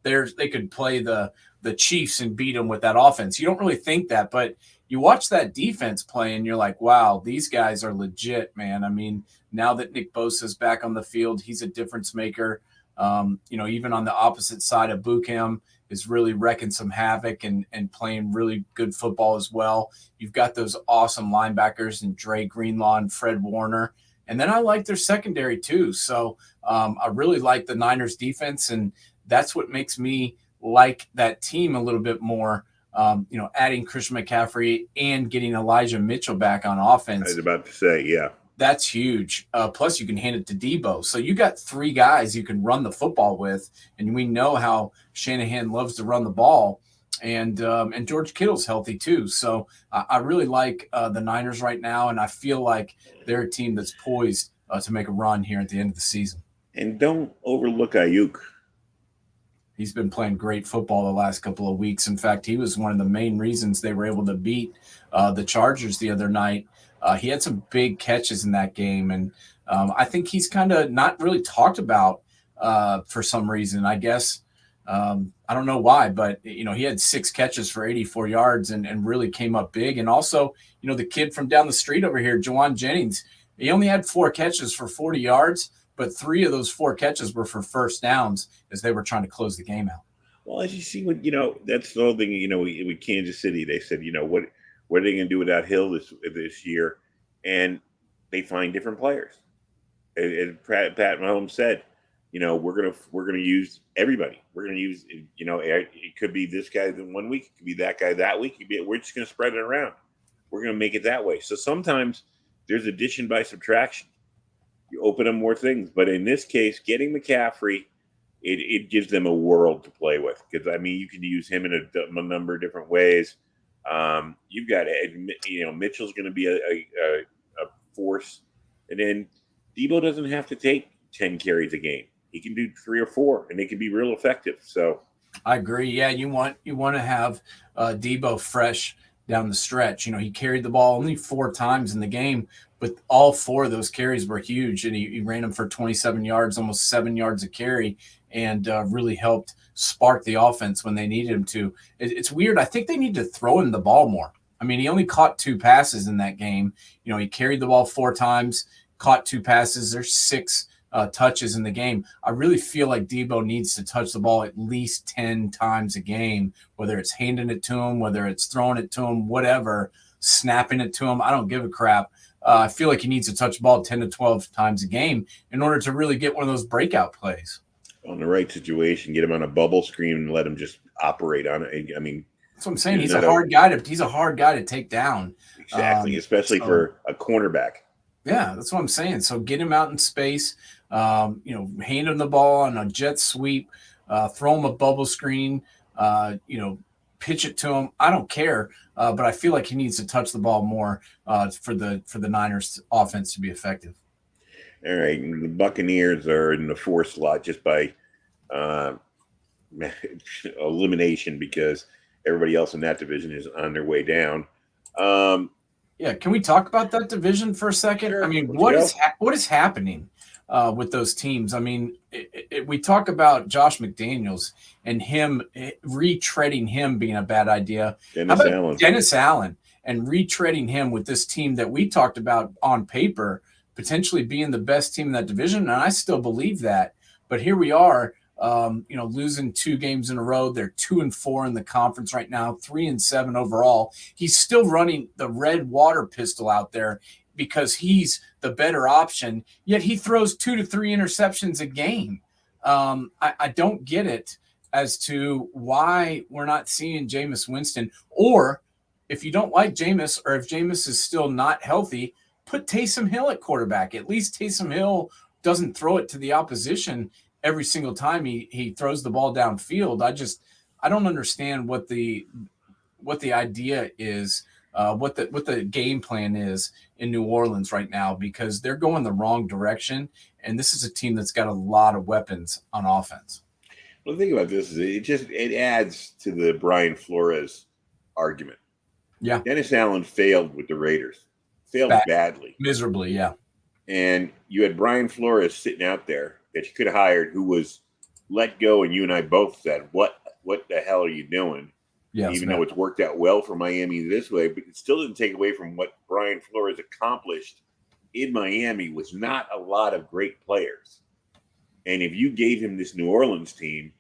S2: they could play the Chiefs and beat them with that offense. You don't really think that, but you watch that defense play and you're like, wow, these guys are legit, man. I mean, now that Nick Bosa's back on the field, he's a difference maker. Even on the opposite side of Buckham is really wrecking some havoc and playing really good football as well. You've got those awesome linebackers and Dre Greenlaw and Fred Warner. And then I like their secondary too. So I really like the Niners defense, and that's what makes me like that team a little bit more. Adding Christian McCaffrey and getting Elijah Mitchell back on offense.
S1: I was about to say, yeah.
S2: That's huge. Plus, you can hand it to Debo. So you got 3 guys you can run the football with, and we know how Shanahan loves to run the ball. And George Kittle's healthy too. So I really like the Niners right now, and I feel like they're a team that's poised to make a run here at the end of the season.
S1: And don't overlook Ayuk.
S2: He's been playing great football the last couple of weeks. In fact, he was one of the main reasons they were able to beat the Chargers the other night. He had some big catches in that game, and I think he's kind of not really talked about for some reason. I guess I don't know why, but he had 6 catches for 84 yards and really came up big. And also, the kid from down the street over here, Juwan Jennings, he only had 4 catches for 40 yards. But 3 of those 4 catches were for first downs as they were trying to close the game out.
S1: Well, as you see, that's the whole thing. With Kansas City, they said, what are they going to do without Hill this year? And they find different players. As Pat Mahomes said, we're gonna use everybody. We're gonna use, it could be this guy one week, it could be that guy that week. We're just gonna spread it around. We're gonna make it that way. So sometimes there's addition by subtraction. You open up more things, but in this case, getting McCaffrey it gives them a world to play with. Because I mean, you can use him in a number of different ways. You've got Mitchell's going to be a force, and then Debo doesn't have to take 10 carries a game. He can do 3 or 4, and they can be real effective. So
S2: I agree. Yeah, you want to have Debo fresh down the stretch. He carried the ball only 4 times in the game, but all 4 of those carries were huge, and he ran them for 27 yards, almost 7 yards a carry, and really helped spark the offense when they needed him to. It's weird. I think they need to throw him the ball more. I mean, he only caught 2 passes in that game. He carried the ball 4 times, caught 2 passes. There's 6 touches in the game. I really feel like Debo needs to touch the ball at least 10 times a game, whether it's handing it to him, whether it's throwing it to him, whatever, snapping it to him. I don't give a crap. I feel like he needs to touch the ball 10 to 12 times a game in order to really get one of those breakout plays.
S1: On the right situation, get him on a bubble screen and let him just operate on it. I mean,
S2: that's what I'm saying. He's a hard guy to take down.
S1: Exactly, especially for a cornerback.
S2: Yeah, that's what I'm saying. So get him out in space, hand him the ball on a jet sweep, throw him a bubble screen, pitch it to him. I don't care, but I feel like he needs to touch the ball more for the Niners offense to be effective.
S1: All right, the Buccaneers are in the 4 slot just by elimination because everybody else in that division is on their way down.
S2: Yeah, can we talk about that division for a second?
S1: Sure.
S2: I mean, what is happening with those teams? I mean, we talk about Josh McDaniels and him retreading him being a bad idea. Dennis Allen and retreading him with this team that we talked about on paper potentially being the best team in that division, and I still believe that. But here we are, losing 2 games in a row. They're 2-4 in the conference right now, 3-7 overall. He's still running the red water pistol out there because he's the better option, yet he throws 2 to 3 interceptions a game. I don't get it as to why we're not seeing Jameis Winston, or if you don't like Jameis, or if Jameis is still not healthy, put Taysom Hill at quarterback. At least Taysom Hill doesn't throw it to the opposition every single time he throws the ball downfield. I don't understand what the idea is, what the game plan is in New Orleans right now, because they're going the wrong direction, and this is a team that's got a lot of weapons on offense.
S1: Well, the thing about this is it adds to the Brian Flores argument.
S2: Yeah,
S1: Dennis Allen failed with the Raiders. Failed badly.
S2: Miserably, yeah.
S1: And you had Brian Flores sitting out there that you could have hired, who was let go, and you and I both said, what the hell are you doing?
S2: Yes,
S1: even though it's worked out well for Miami this way, but it still didn't take away from what Brian Flores accomplished in Miami was not a lot of great players. And if you gave him this New Orleans team,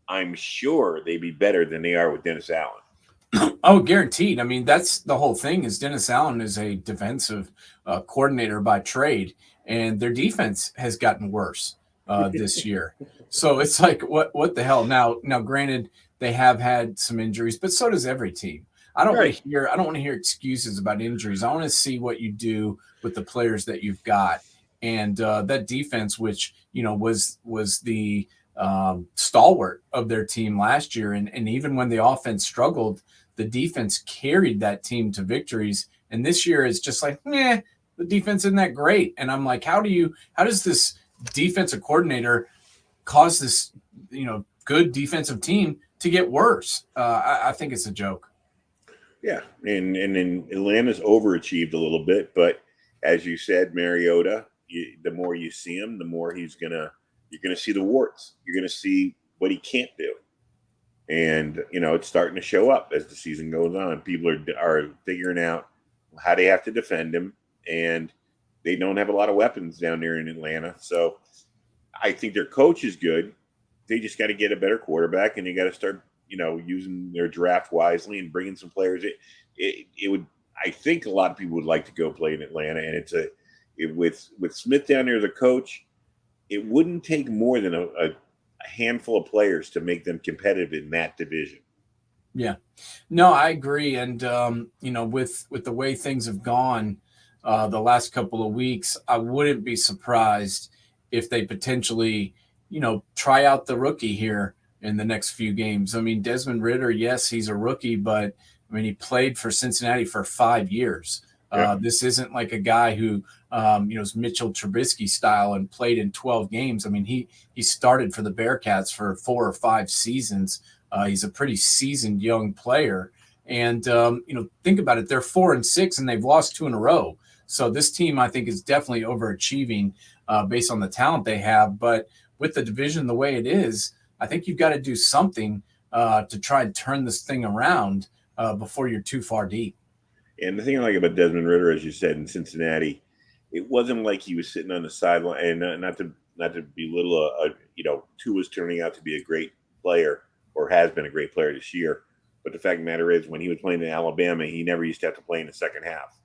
S1: I'm sure they'd be better than they are with Dennis Allen.
S2: Oh, guaranteed. I mean, that's the whole thing is Dennis Allen is a defensive coordinator by trade, and their defense has gotten worse this year. So it's like, what the hell? Now, granted, they have had some injuries, but so does every team. I don't want to hear excuses about injuries. I want to see what you do with the players that you've got, and that defense, which was the stalwart of their team last year, and even when the offense struggled, the defense carried that team to victories. And this year is just like, the defense isn't that great. And I'm like, how does this defensive coordinator cause this, good defensive team to get worse? I think it's a joke.
S1: Yeah. And then Atlanta's overachieved a little bit, but as you said, Mariota, the more you see him, the more you're going to see the warts. You're going to see what he can't do. And, it's starting to show up as the season goes on. People are figuring out how they have to defend him, and they don't have a lot of weapons down there in Atlanta. So I think their coach is good. They just got to get a better quarterback, and they got to start, using their draft wisely and bringing some players. It would, I think a lot of people would like to go play in Atlanta, and with Smith down there as a coach, it wouldn't take more than a handful of players to make them competitive in that division.
S2: Yeah, no, I agree. And, with the way things have gone the last couple of weeks, I wouldn't be surprised if they potentially try out the rookie here in the next few games. I mean, Desmond Ridder, yes, he's a rookie, but I mean, he played for Cincinnati for 5 years.
S1: Yeah.
S2: This isn't like a guy who, is Mitchell Trubisky style and played in 12 games. I mean, he started for the Bearcats for 4 or 5 seasons. He's a pretty seasoned young player. And, think about it. They're 4-6 and they've lost 2 in a row. So this team, I think, is definitely overachieving based on the talent they have. But with the division the way it is, I think you've got to do something to try and turn this thing around before you're too far deep.
S1: And the thing I like about Desmond Ridder, as you said, in Cincinnati, it wasn't like he was sitting on the sideline. And not to belittle, Tua's turning out to be a great player, or has been a great player this year. But the fact of the matter is, when he was playing in Alabama, he never used to have to play in the second half.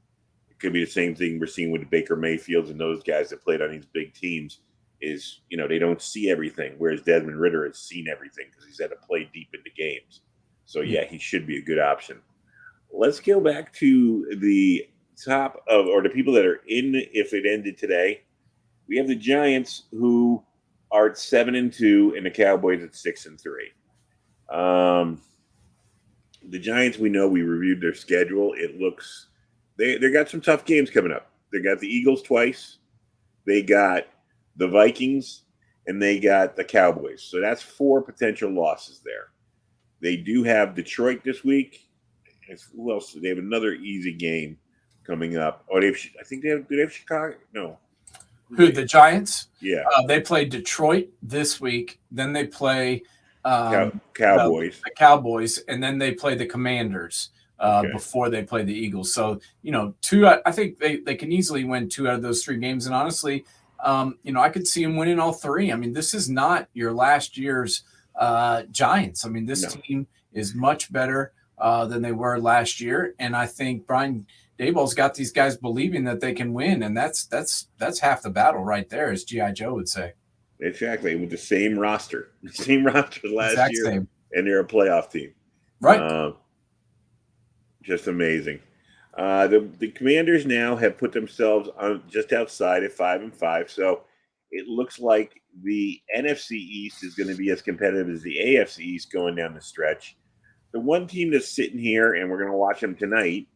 S1: It could be the same thing we're seeing with the Baker Mayfields and those guys that played on these big teams. Is they don't see everything, whereas Desmond Ridder has seen everything because he's had to play deep into games. So yeah, he should be a good option. Let's go back to the top of, or the people that are in if it ended today. We have the Giants, who are at 7-2, and the Cowboys at 6-3. The Giants, we know, we reviewed their schedule. It looks they got some tough games coming up. They got the Eagles twice. They got the Vikings, and they got the Cowboys. So that's 4 potential losses there. They do have Detroit this week. Who else? They have another easy game coming up. Oh, do they have Chicago? No.
S2: Who, the Giants?
S1: Yeah.
S2: They play Detroit this week. Then they play
S1: Cowboys.
S2: The Cowboys, and then they play the Commanders before they play the Eagles. So, I think they can easily win 2 out of those 3 games. And honestly, I could see them winning all 3. I mean, this is not your last year's Giants. I mean, this team is much better than they were last year. And I think Brian Daboll's got these guys believing that they can win. And that's half the battle right there, as G.I. Joe would say.
S1: Exactly. With the same roster last year.
S2: Same.
S1: And they're a playoff team.
S2: Right.
S1: Just amazing. The Commanders now have put themselves on just outside at 5-5. So it looks like the NFC East is going to be as competitive as the AFC East going down the stretch. The one team that's sitting here, and we're going to watch them tonight,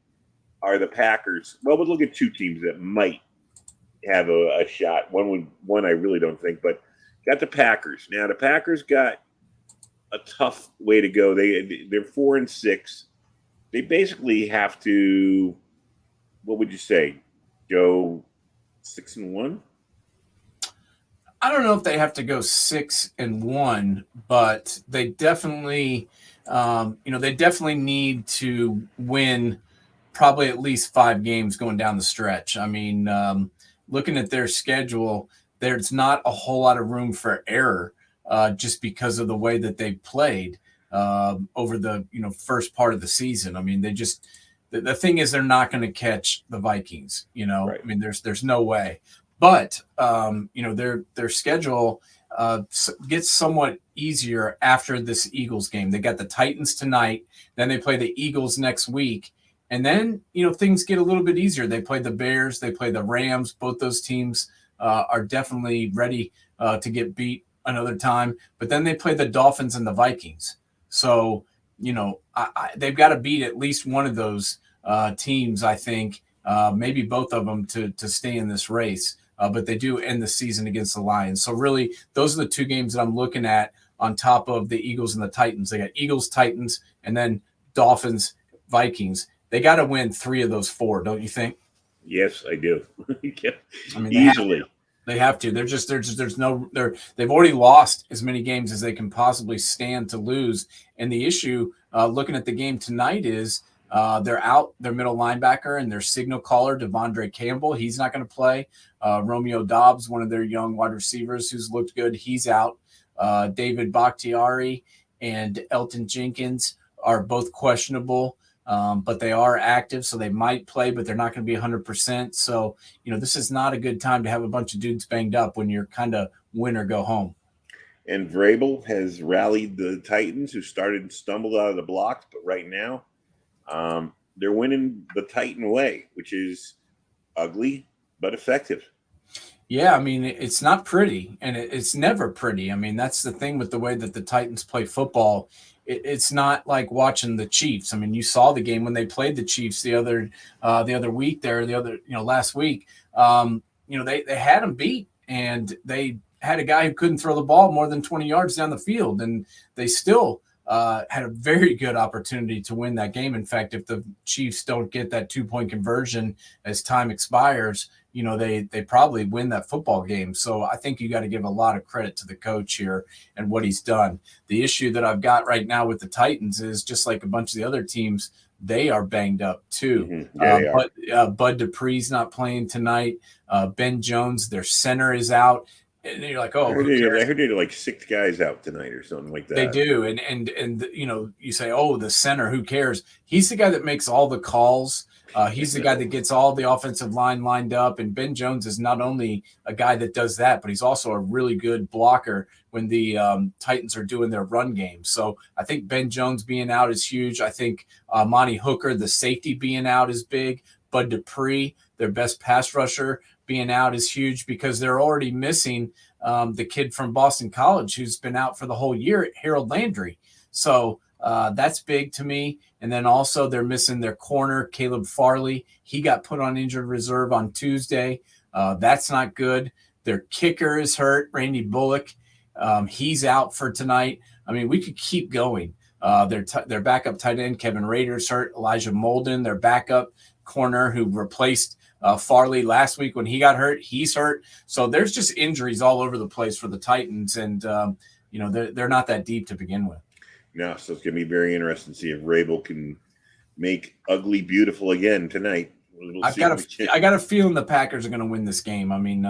S1: are the Packers. Well, we'll look at 2 teams that might have a shot. One I really don't think, but got the Packers. Now, the Packers got a tough way to go. They're 4-6. They basically have to, what would you say, go 6-1?
S2: I don't know if they have to go 6-1, but they definitely, they definitely need to win probably at least 5 games going down the stretch. I mean, looking at their schedule, there's not a whole lot of room for error just because of the way that they played over the first part of the season. I mean, the thing is, they're not going to catch the Vikings. Right. I mean, there's no way. But their schedule gets somewhat easier after this Eagles game. They got the Titans tonight, then they play the Eagles next week, and then things get a little bit easier. They play the Bears, they play the Rams. Both those teams are definitely ready to get beat another time. But then they play the Dolphins and the Vikings. So they've got to beat at least one of those teams, I think, maybe both of them to stay in this race. But they do end the season against the Lions. So really, those are the 2 games that I'm looking at on top of the Eagles and the Titans. They got Eagles, Titans, and then Dolphins, Vikings. They got to win 3 of those 4, don't you think?
S1: Yes, I do.
S2: I mean,
S1: easily.
S2: They have to. They've already lost as many games as they can possibly stand to lose. And the issue, looking at the game tonight, is they're out their middle linebacker and their signal caller, Devondre Campbell. He's not going to play. Romeo Dobbs, one of their young wide receivers who's looked good, he's out. David Bakhtiari and Elton Jenkins are both questionable, but they are active, so they might play, but they're not going to be 100%. So, this is not a good time to have a bunch of dudes banged up when you're kind of win or go home.
S1: And Vrabel has rallied the Titans, who started and stumbled out of the blocks, but right now they're winning the Titan way, which is ugly but effective.
S2: Yeah, I mean, it's not pretty, and it's never pretty. I mean, that's the thing with the way that the Titans play football. It's not like watching the Chiefs. I mean, you saw the game when they played the Chiefs the other week there, last week. They had them beat, and they had a guy who couldn't throw the ball more than 20 yards down the field, and they still had a very good opportunity to win that game. In fact, if the Chiefs don't get that 2-point conversion as time expires, they probably win that football game. So I think you got to give a lot of credit to the coach here and what he's done. The issue that I've got right now with the Titans is just like a bunch of the other teams, they are banged up too.
S1: Mm-hmm. Yeah, they are.
S2: But Bud Dupree's not playing tonight. Ben Jones, their center, is out. And you're like, oh,
S1: I heard they had like 6 guys out tonight or something like that.
S2: they do. And you say, oh, the center, who cares? He's the guy that makes all the calls. He's the guy that gets all the offensive line lined up. And Ben Jones is not only a guy that does that, but he's also a really good blocker when the Titans are doing their run game. So I think Ben Jones being out is huge. I think Monty Hooker, the safety, being out is big. Bud Dupree, their best pass rusher, being out is huge because they're already missing the kid from Boston College who's been out for the whole year, Harold Landry. So that's big to me. And then also they're missing their corner, Caleb Farley. He got put on injured reserve on Tuesday. That's not good. Their kicker is hurt, Randy Bullock. He's out for tonight. I mean, we could keep going. Their backup tight end, Kevin Rader's hurt. Elijah Molden, their backup corner who replaced Farley last week when he got hurt, he's hurt. So there's just injuries all over the place for the Titans. And, they're not that deep to begin with.
S1: No, so it's going to be very interesting to see if Rabel can make ugly beautiful again tonight.
S2: I got a feeling the Packers are going to win this game. I mean,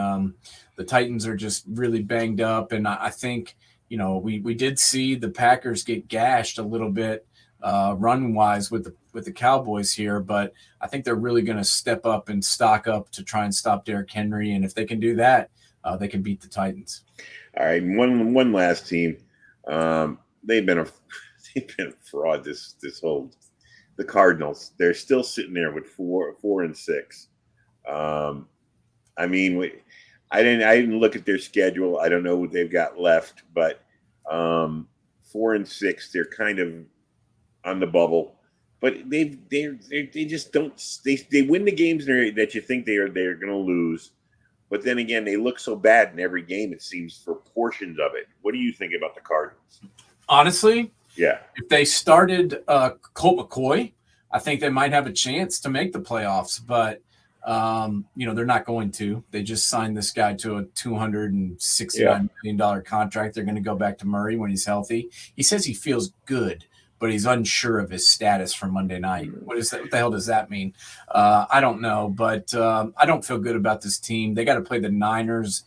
S2: the Titans are just really banged up, and I think we did see the Packers get gashed a little bit run wise with the Cowboys here, but I think they're really going to step up and stock up to try and stop Derrick Henry, and if they can do that, they can beat the Titans.
S1: All right, one last team. They've been a fraud. The Cardinals. They're still sitting there with 4-6. I mean, I didn't look at their schedule. I don't know what they've got left, but 4-6. They're kind of on the bubble, but they just don't. They win the games that you think they're going to lose. But then again, they look so bad in every game, it seems, for portions of it. What do you think about the Cardinals?
S2: Honestly,
S1: yeah.
S2: If they started Colt McCoy, I think they might have a chance to make the playoffs. But, they're not going to. They just signed this guy to a $269 million contract. They're going to go back to Murray when he's healthy. He says he feels good, but he's unsure of his status for Monday night. What the hell does that mean? I don't know, but I don't feel good about this team. They got to play the Niners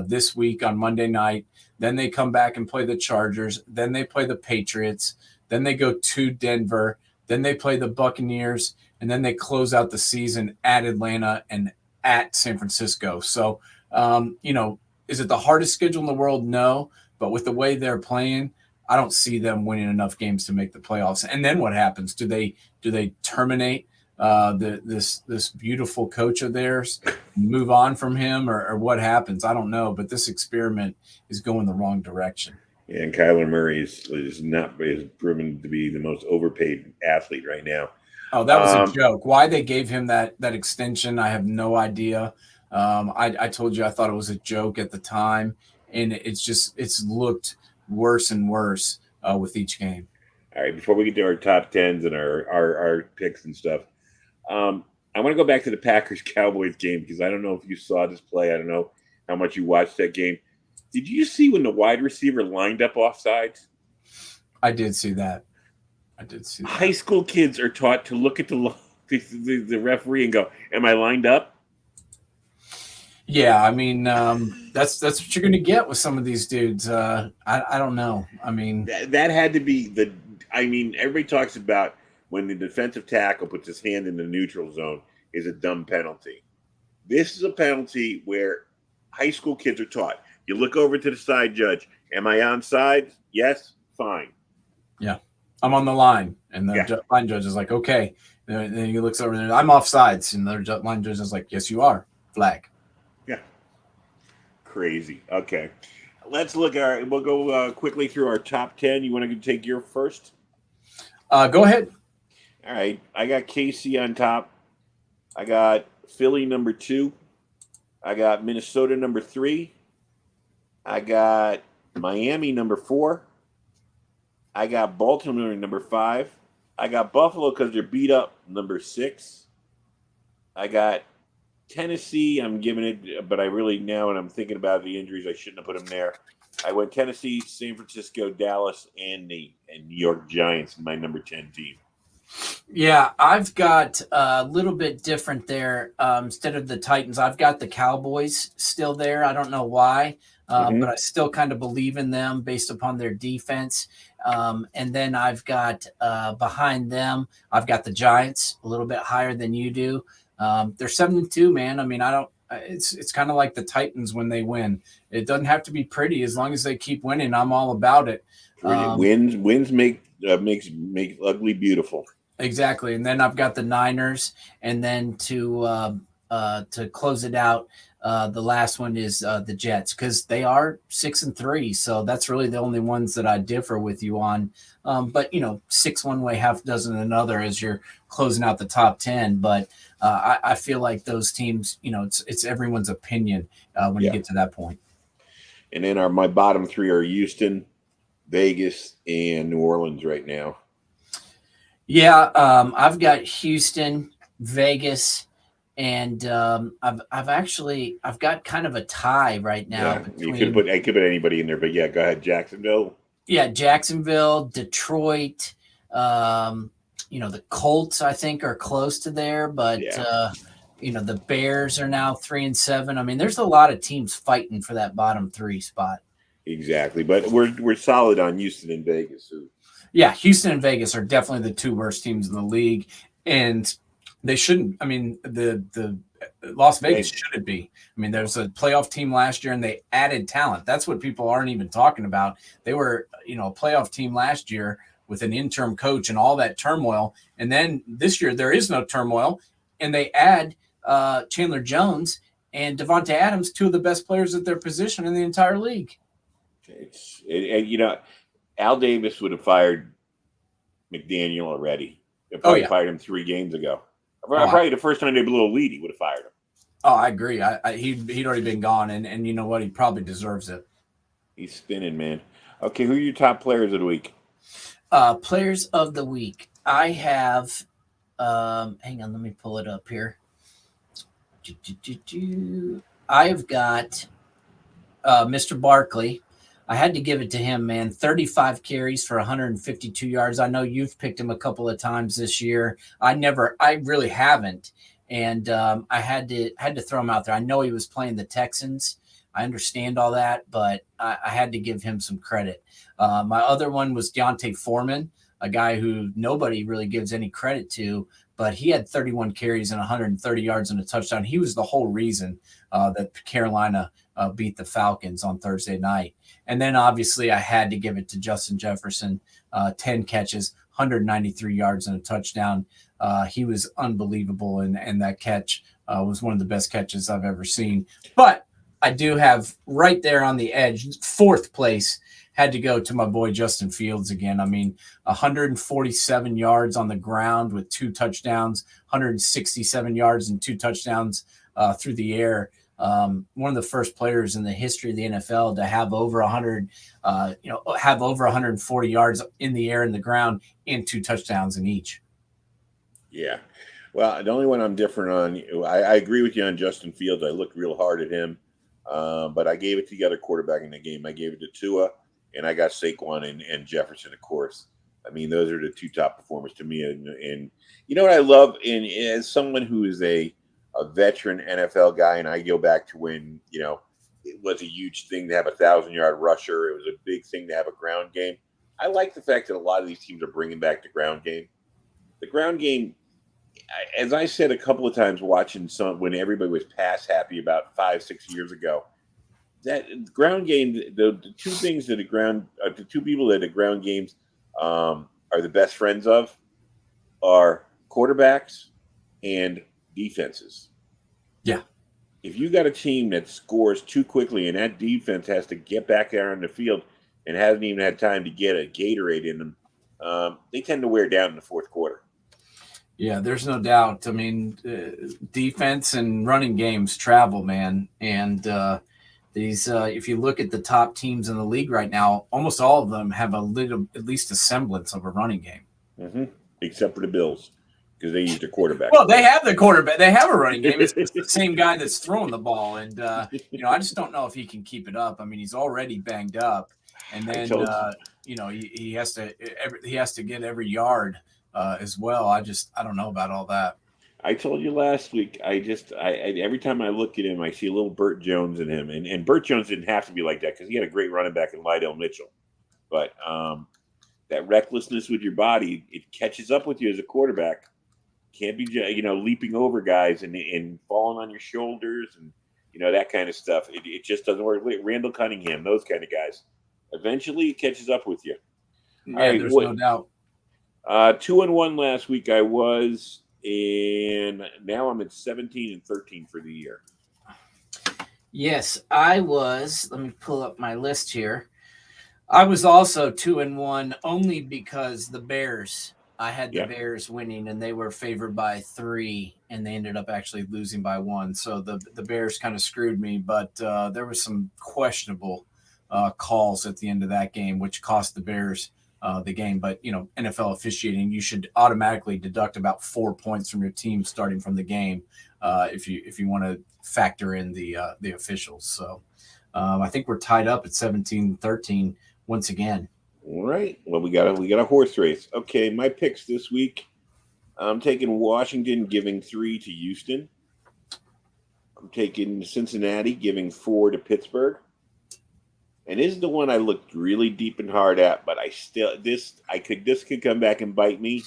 S2: this week on Monday night. Then they come back and play the Chargers. Then they play the Patriots. Then they go to Denver. Then they play the Buccaneers. And then they close out the season at Atlanta and at San Francisco. So, is it the hardest schedule in the world? No. But with the way they're playing, I don't see them winning enough games to make the playoffs. And then what happens? Do they terminate this beautiful coach of theirs, move on from him, or what happens? I don't know. But this experiment is going the wrong direction.
S1: Yeah, and Kyler Murray is proven to be the most overpaid athlete right now.
S2: Oh, that was a joke. Why they gave him that extension, I have no idea. I told you I thought it was a joke at the time, and it's looked worse and worse with each game.
S1: All right, before we get to our top tens and our picks and stuff, I want to go back to the Packers-Cowboys game because I don't know if you saw this play. I don't know how much you watched that game. Did you see when the wide receiver lined up offsides?
S2: I did see that.
S1: High school kids are taught to look at the referee and go, "Am I lined up?"
S2: Yeah, I mean, that's what you're going to get with some of these dudes. I don't know. I mean,
S1: that had to be everybody talks about when the defensive tackle puts his hand in the neutral zone is a dumb penalty. This is a penalty where high school kids are taught. You look over to the side judge. Am I onside? Yes, fine.
S2: Yeah, I'm on the line, and the line judge is like, okay. And then he looks over there. I'm offsides, and the line judge is like, yes, you are. Flag.
S1: Yeah. Crazy. Okay. Let's look at we'll go quickly through our top 10. You want to take your first?
S2: Go ahead.
S1: All right. I got KC on top. I got Philly number 2. I got Minnesota number 3. I got Miami number 4. I got Baltimore number 5. I got Buffalo because they're beat up number 6. I got Tennessee. I'm giving it, but I really now, when I'm thinking about the injuries, I shouldn't have put them there. I went Tennessee, San Francisco, Dallas, and New York Giants, my number 10 team.
S2: Yeah, I've got a little bit different there. Instead of the Titans, I've got the Cowboys still there. I don't know why, but I still kind of believe in them based upon their defense. And then I've got behind them, I've got the Giants a little bit higher than you do. They're 7-2, man. I mean, I don't. It's kind of like the Titans when they win. It doesn't have to be pretty as long as they keep winning. I'm all about it.
S1: Wins make ugly beautiful.
S2: Exactly. And then I've got the Niners, and then to close it out, the last one is the Jets, because they are 6-3. So that's really the only ones that I differ with you on. But 6 one way, half dozen another as you're closing out the top 10. But I feel like those teams, it's everyone's opinion when you get to that point.
S1: And then my bottom 3 are Houston, Vegas, and New Orleans right now.
S2: Yeah, I've got Houston, Vegas, and I've got kind of a tie right now.
S1: Yeah, I could put anybody in there, but yeah, go ahead, Jacksonville.
S2: Yeah, Jacksonville, Detroit, the Colts I think are close to there, but the Bears are now 3-7. I mean, there's a lot of teams fighting for that bottom 3 spot.
S1: Exactly, but we're solid on Houston and Vegas. So.
S2: Yeah, Houston and Vegas are definitely the 2 worst teams in the league, and they shouldn't. I mean, the Las Vegas shouldn't be. I mean, there was a playoff team last year, and they added talent. That's what people aren't even talking about. They were, a playoff team last year with an interim coach and all that turmoil, and then this year there is no turmoil, and they add Chandler Jones and Devontae Adams, 2 of the best players at their position in the entire league.
S1: Al Davis would have fired McDaniel already. They probably fired him 3 games ago. Probably the first time they blew a lead, he would have fired him.
S2: Oh, I agree. He'd already been gone, and you know what? He probably deserves it.
S1: He's spinning, man. Okay, who are your top players of the week?
S2: Players of the week. I have hang on, let me pull it up here. I have got Mr. Barkley. I had to give it to him, man. 35 carries for 152 yards. I know you've picked him a couple of times this year. I really haven't. And I had to throw him out there. I know he was playing the Texans. I understand all that, but I had to give him some credit. My other one was Deontay Foreman, a guy who nobody really gives any credit to, but he had 31 carries and 130 yards and a touchdown. He was the whole reason that Carolina beat the Falcons on Thursday night. And then obviously I had to give it to Justin Jefferson, 10 catches, 193 yards and a touchdown. He was unbelievable, and that catch was one of the best catches I've ever seen. But I do have right there on the edge, 4th place, had to go to my boy Justin Fields again. I mean, 147 yards on the ground with 2 touchdowns, 167 yards and 2 touchdowns through the air. One of the first players in the history of the NFL to have over 140 yards in the air and the ground and 2 touchdowns in each.
S1: Yeah. Well, the only one I'm different on, I agree with you on Justin Fields. I looked real hard at him, but I gave it to the other quarterback in the game. I gave it to Tua, and I got Saquon and Jefferson, of course. I mean, those are the 2 top performers to me. And you know what I love? And as someone who is a veteran NFL guy, and I go back to when, it was a huge thing to have a 1,000-yard rusher. It was a big thing to have a ground game. I like the fact that a lot of these teams are bringing back the ground game. The ground game, as I said a couple of times watching when everybody was pass happy about 5-6 years ago, that ground game, the 2 things that the 2 people that the ground games are the best friends of are quarterbacks and defenses.
S2: Yeah.
S1: if you got a team that scores too quickly and that defense has to get back there on the field and hasn't even had time to get a Gatorade in them, they tend to wear down in the fourth quarter.
S2: Yeah, there's no doubt. I mean, defense and running games travel, man. And if you look at the top teams in the league right now, almost all of them have at least a semblance of a running game.
S1: Mm-hmm. Except for the Bills, because they used a quarterback.
S2: Well, they have the quarterback. They have a running game. It's the same guy that's throwing the ball. And, I just don't know if he can keep it up. I mean, he's already banged up. And then, he has to get every yard as well. I don't know about all that.
S1: I told you last week, I every time I look at him, I see a little Burt Jones in him. And Burt Jones didn't have to be like that because he had a great running back in Lydell Mitchell. But that recklessness with your body, it catches up with you as a quarterback. Can't be, leaping over guys and falling on your shoulders and, that kind of stuff. It just doesn't work. Randall Cunningham, those kind of guys. Eventually, it catches up with you.
S2: Yeah, right, there's no doubt.
S1: 2-1 last week I was, and now I'm at 17-13 for the year.
S3: Yes, I was. Let me pull up my list here. I was also 2-1 only because the Bears. I had the Bears winning, and they were favored by 3, and they ended up actually losing by 1. So the Bears kind of screwed me, but there was some questionable calls at the end of that game, which cost the Bears the game. But, NFL officiating, you should automatically deduct about 4 points from your team starting from the game if you want to factor in the officials. So I think we're tied up at 17-13 once again.
S1: All right. Well, we got a horse race. Okay, my picks this week. I'm taking Washington, giving 3 to Houston. I'm taking Cincinnati, giving 4 to Pittsburgh. And this is the one I looked really deep and hard at, but this could come back and bite me.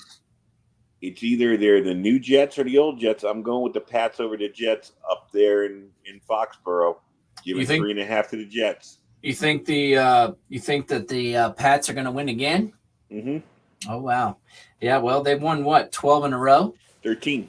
S1: It's either they're the new Jets or the old Jets. I'm going with the Pats over the Jets up there in Foxborough, giving 3.5 to the Jets.
S3: You think that the Pats are going to win again?
S1: Mm-hmm.
S3: Oh wow, yeah. Well, they've won what, 12 in a row?
S1: 13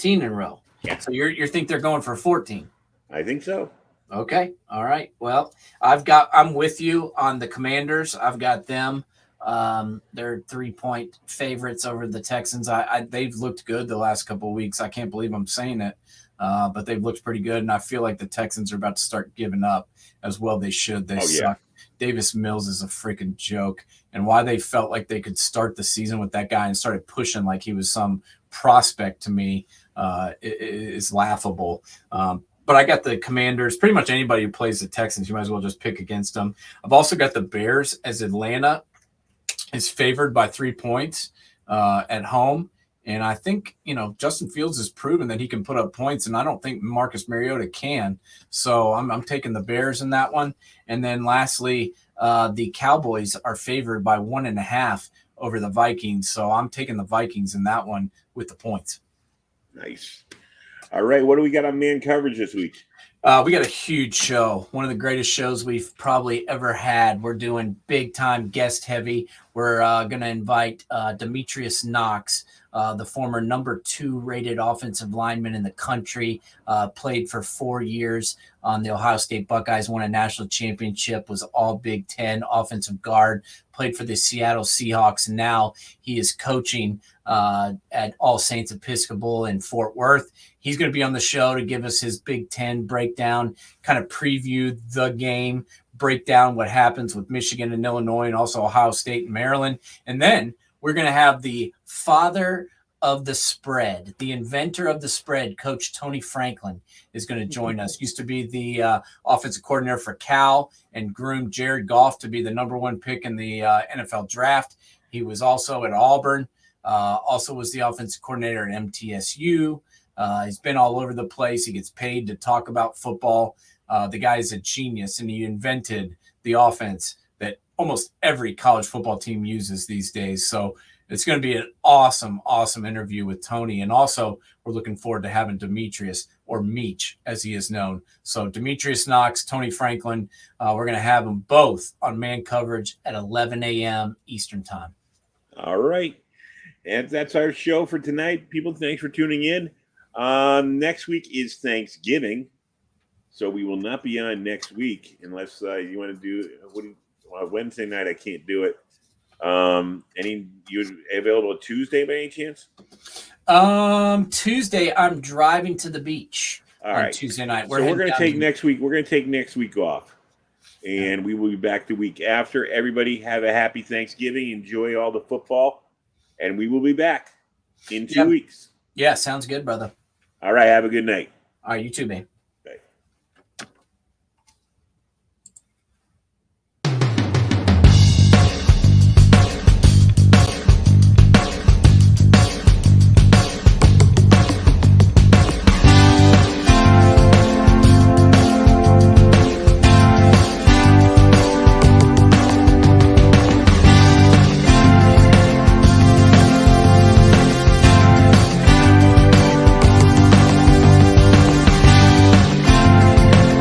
S3: in a row.
S1: Yeah.
S3: So you think they're going for 14?
S1: I think so.
S3: Okay. All right. Well, I'm with you on the Commanders. I've got them. They're 3-point favorites over the Texans. They've looked good the last couple of weeks. I can't believe I'm saying it, but they've looked pretty good, and I feel like the Texans are about to start giving up as well. They should. They suck. Davis Mills is a freaking joke, and why they felt like they could start the season with that guy and started pushing like he was some prospect to me is laughable. But I got the Commanders. Pretty much anybody who plays the Texans, you might as well just pick against them. I've also got the Bears, as Atlanta is favored by 3 points at home. And I think, Justin Fields has proven that he can put up points, and I don't think Marcus Mariota can. So I'm taking the Bears in that one. And then lastly, the Cowboys are favored by 1.5 over the Vikings. So I'm taking the Vikings in that one with the points.
S1: Nice. All right, what do we got on man coverage this week?
S3: We got a huge show, one of the greatest shows we've probably ever had. We're doing big-time guest heavy. We're going to invite Demetrius Knox, the former number 2 rated offensive lineman in the country, played for 4 years on the Ohio State Buckeyes, won a national championship, was all Big Ten offensive guard, played for the Seattle Seahawks. And now he is coaching at All Saints Episcopal in Fort Worth. He's going to be on the show to give us his Big Ten breakdown, kind of preview the game, break down what happens with Michigan and Illinois and also Ohio State and Maryland. And then we're going to have the father of the spread, the inventor of the spread, Coach Tony Franklin, is going to join us. Used to be the offensive coordinator for Cal and groomed Jared Goff to be the number 1 pick in the NFL draft. He was also at Auburn, also was the offensive coordinator at MTSU. He's been all over the place. He gets paid to talk about football. The guy is a genius, and he invented the offense that almost every college football team uses these days. So it's going to be an awesome, awesome interview with Tony. And also, we're looking forward to having Demetrius, or Meech, as he is known. So Demetrius Knox, Tony Franklin, we're going to have them both on man coverage at 11 a.m. Eastern time.
S1: All right. And that's our show for tonight. People, thanks for tuning in. Next week is Thanksgiving. So we will not be on next week unless you want to do Wednesday night. I can't do it. You available Tuesday by any chance?
S3: Tuesday I'm driving to the beach.
S1: All
S3: on
S1: right.
S3: Tuesday night.
S1: We're going to take next week. We're going to take next week off, and we will be back the week after. Everybody have a happy Thanksgiving. Enjoy all the football, and we will be back in 2 weeks.
S3: Yeah, sounds good, brother.
S1: All right. Have a good night.
S3: All right, you too, man.